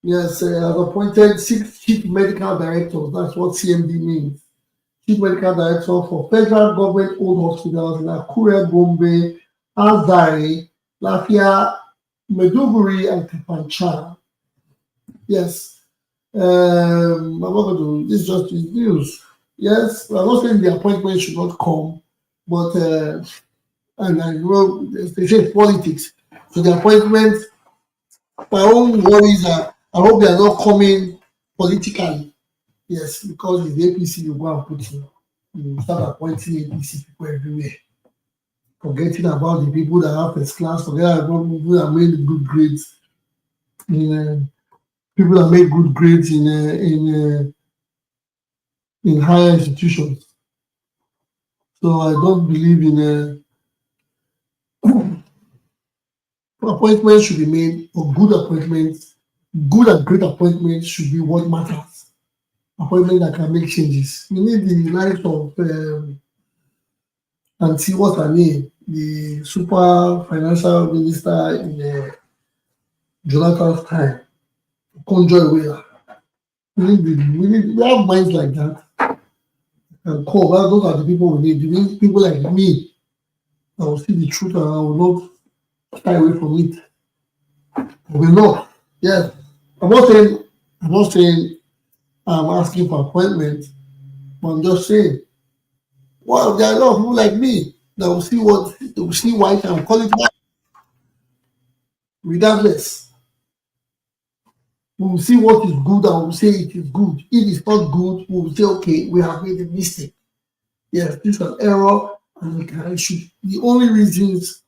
Yes, has appointed 6 chief medical directors. That's what CMD means. Chief medical director for federal government owned hospitals in Akure, Gombe, Azare, Lafia, Maiduguri, and Kafanchan. Yes. I'm not going to, this is just the news. Yes, I'm not saying the appointment should not come, but and I know they say politics. So the appointment, my own worries are, I hope they are not coming politically. Yes, because with the APC, you go and put you start appointing APC people everywhere. Forgetting about the people that have first class, forgetting about people that made good grades people that make good grades in higher institutions. So I don't believe in Appointments should be made, or good appointments, good and great appointments should be what matters. Appointment that can make changes. We need the likes of Auntie, what's her name? The super financial minister in Jonathan's time, Conjoy Wheeler. We have minds like that. And call, well, those are the people we need. We need people like me that will see the truth and I will not shy away from it. I will not. Yes. I'm not saying I'm asking for appointments, but I'm just saying, well, there are a lot of people like me that will see white and call it white. Regardless, we will see what is good and we will say it is good. If it's not good, we will say, okay, we have made a mistake. Yes, this is an error and we can should. The only reasons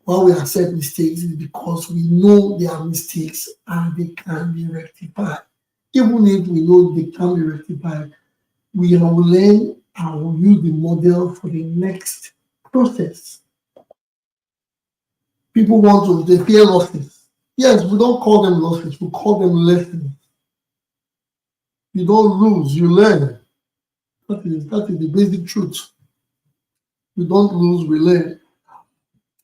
why we accept mistakes is because we know they are mistakes and they can be rectified. Even if we know they can be rectified, we will learn and will use the model for the next process. People they fear losses. Yes, we don't call them losses, we call them lessons. You don't lose, you learn. That is the basic truth. We don't lose, we learn.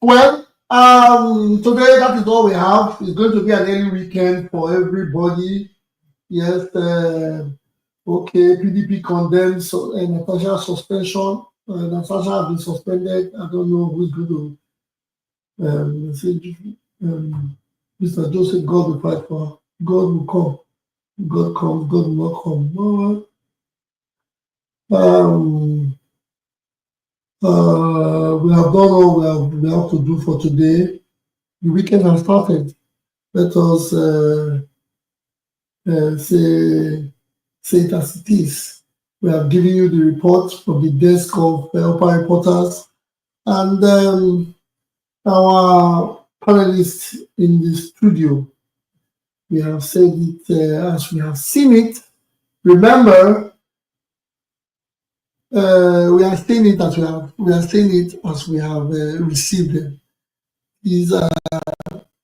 Well, today that is all we have. It's going to be an early weekend for everybody. Yes, okay, PDP condemns Natasha's suspension. Natasha has been suspended. I don't know who's going to say, Mr. Joseph, God will fight for her. God will come. God comes, God will not come. We have done all we have to do for today. The weekend has started. Let us say it as it is. We have given you the report from the desk of Upper Reporters and our panelists in the studio. We have said it as we have seen it. Remember, we are saying it as we have received them. These are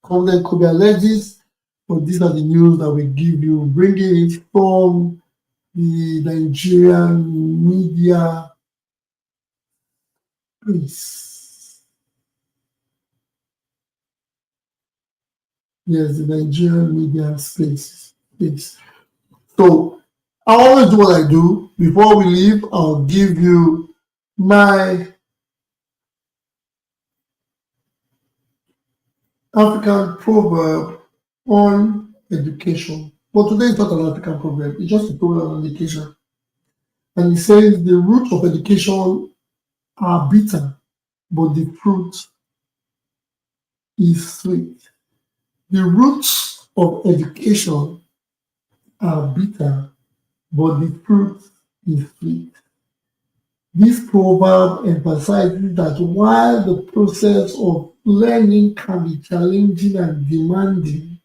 Devt Alleges, but these are the news that we give you, bringing it from the Nigerian media space. Yes, the Nigerian media space. So I always do what I do. Before we leave, I'll give you my African proverb on education. But today is not an African proverb, it's just a proverb on education. And it says the roots of education are bitter, but the fruit is sweet. The roots of education are bitter, but the fruit is sweet. This proverb emphasizes that while the process of learning can be challenging and demanding,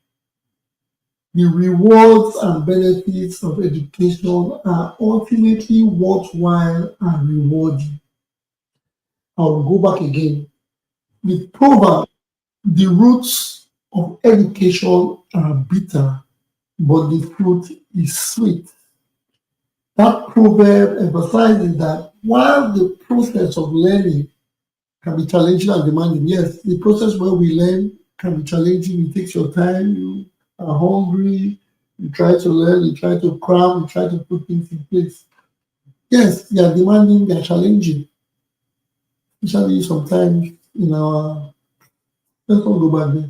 the rewards and benefits of education are ultimately worthwhile and rewarding. I will go back again. The proverb, the roots of education are bitter, but the fruit is sweet. That proverb emphasizes that while the process of learning can be challenging and demanding, yes, the process where we learn can be challenging. It takes your time, you are hungry, you try to learn, you try to cram, you try to put things in place. Yes, they are demanding, they are challenging. Especially sometimes in our, let's not go back there.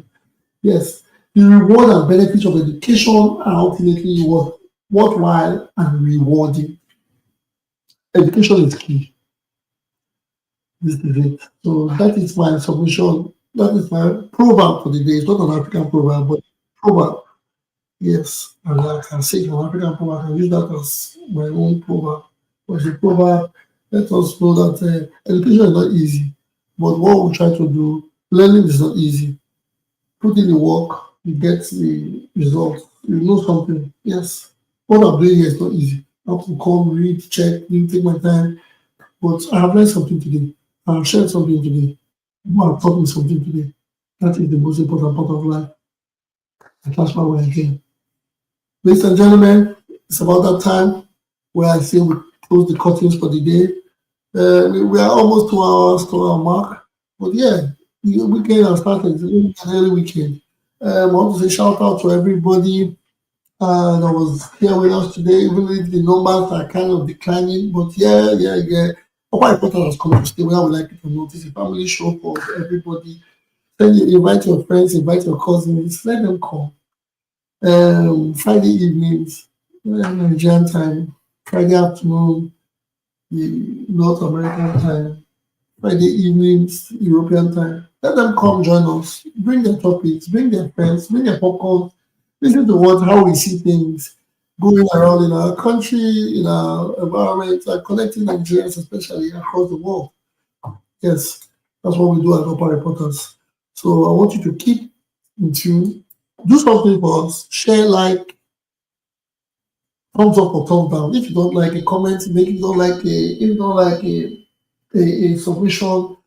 Yes, the reward and benefits of education are ultimately worthwhile and rewarding. Education is key. This is it. So that is my submission. That is my proverb for the day. It's not an African proverb, but proverb. Yes, and I can say an African proverb. I can use that as my own proverb. But the proverb, let us know that education is not easy. But what we try to do, learning is not easy. Put in the work, you get the results. You know something. Yes. What I'm doing here is not easy. I have to come, read, check, take my time. But I have learned something today. I have shared something today. You have taught me something today. That is the most important part of life. And that's why we're here. Ladies and gentlemen, it's about that time where I say we close the curtains for the day. We are almost 2 hours to our mark. But yeah, the weekend has started. It's an early weekend. I want to say shout out to everybody that was here with us today, even if the numbers are kind of declining. But yeah. Quite important has come to stay. We would like you to notice a family show for everybody. Then you invite your friends, invite your cousins, let them come. Friday evenings, Nigerian time, Friday afternoon, the North American time, Friday evenings, European time. Let them come join us. Bring their topics, bring their friends, bring their popcorn. Listen to how we see things going around in our country, in our environment, and connecting Nigerians, especially across the world. Yes, that's what we do at Upper Reporters. So I want you to keep in tune. Do something for us. Share, like, thumbs up or thumbs down. If you don't like a comment, maybe you don't like a submission,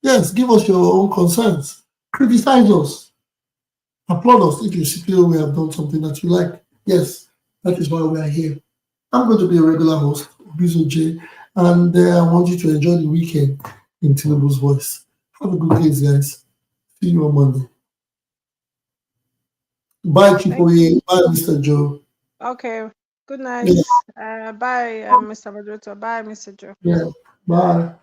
yes, give us your own concerns. Criticize us. Applaud us if you feel we have done something that you like. Yes, that is why we are here. I'm going to be a regular host, Obizo J, and I want you to enjoy the weekend in Tinubu's voice. Have a good day, guys. See you on Monday. Bye, Chipoye. Bye, Mr. Joe. Okay. Good night. Yeah. Bye, Mr. Moderator. Bye, Mr. Joe. Yeah. Bye.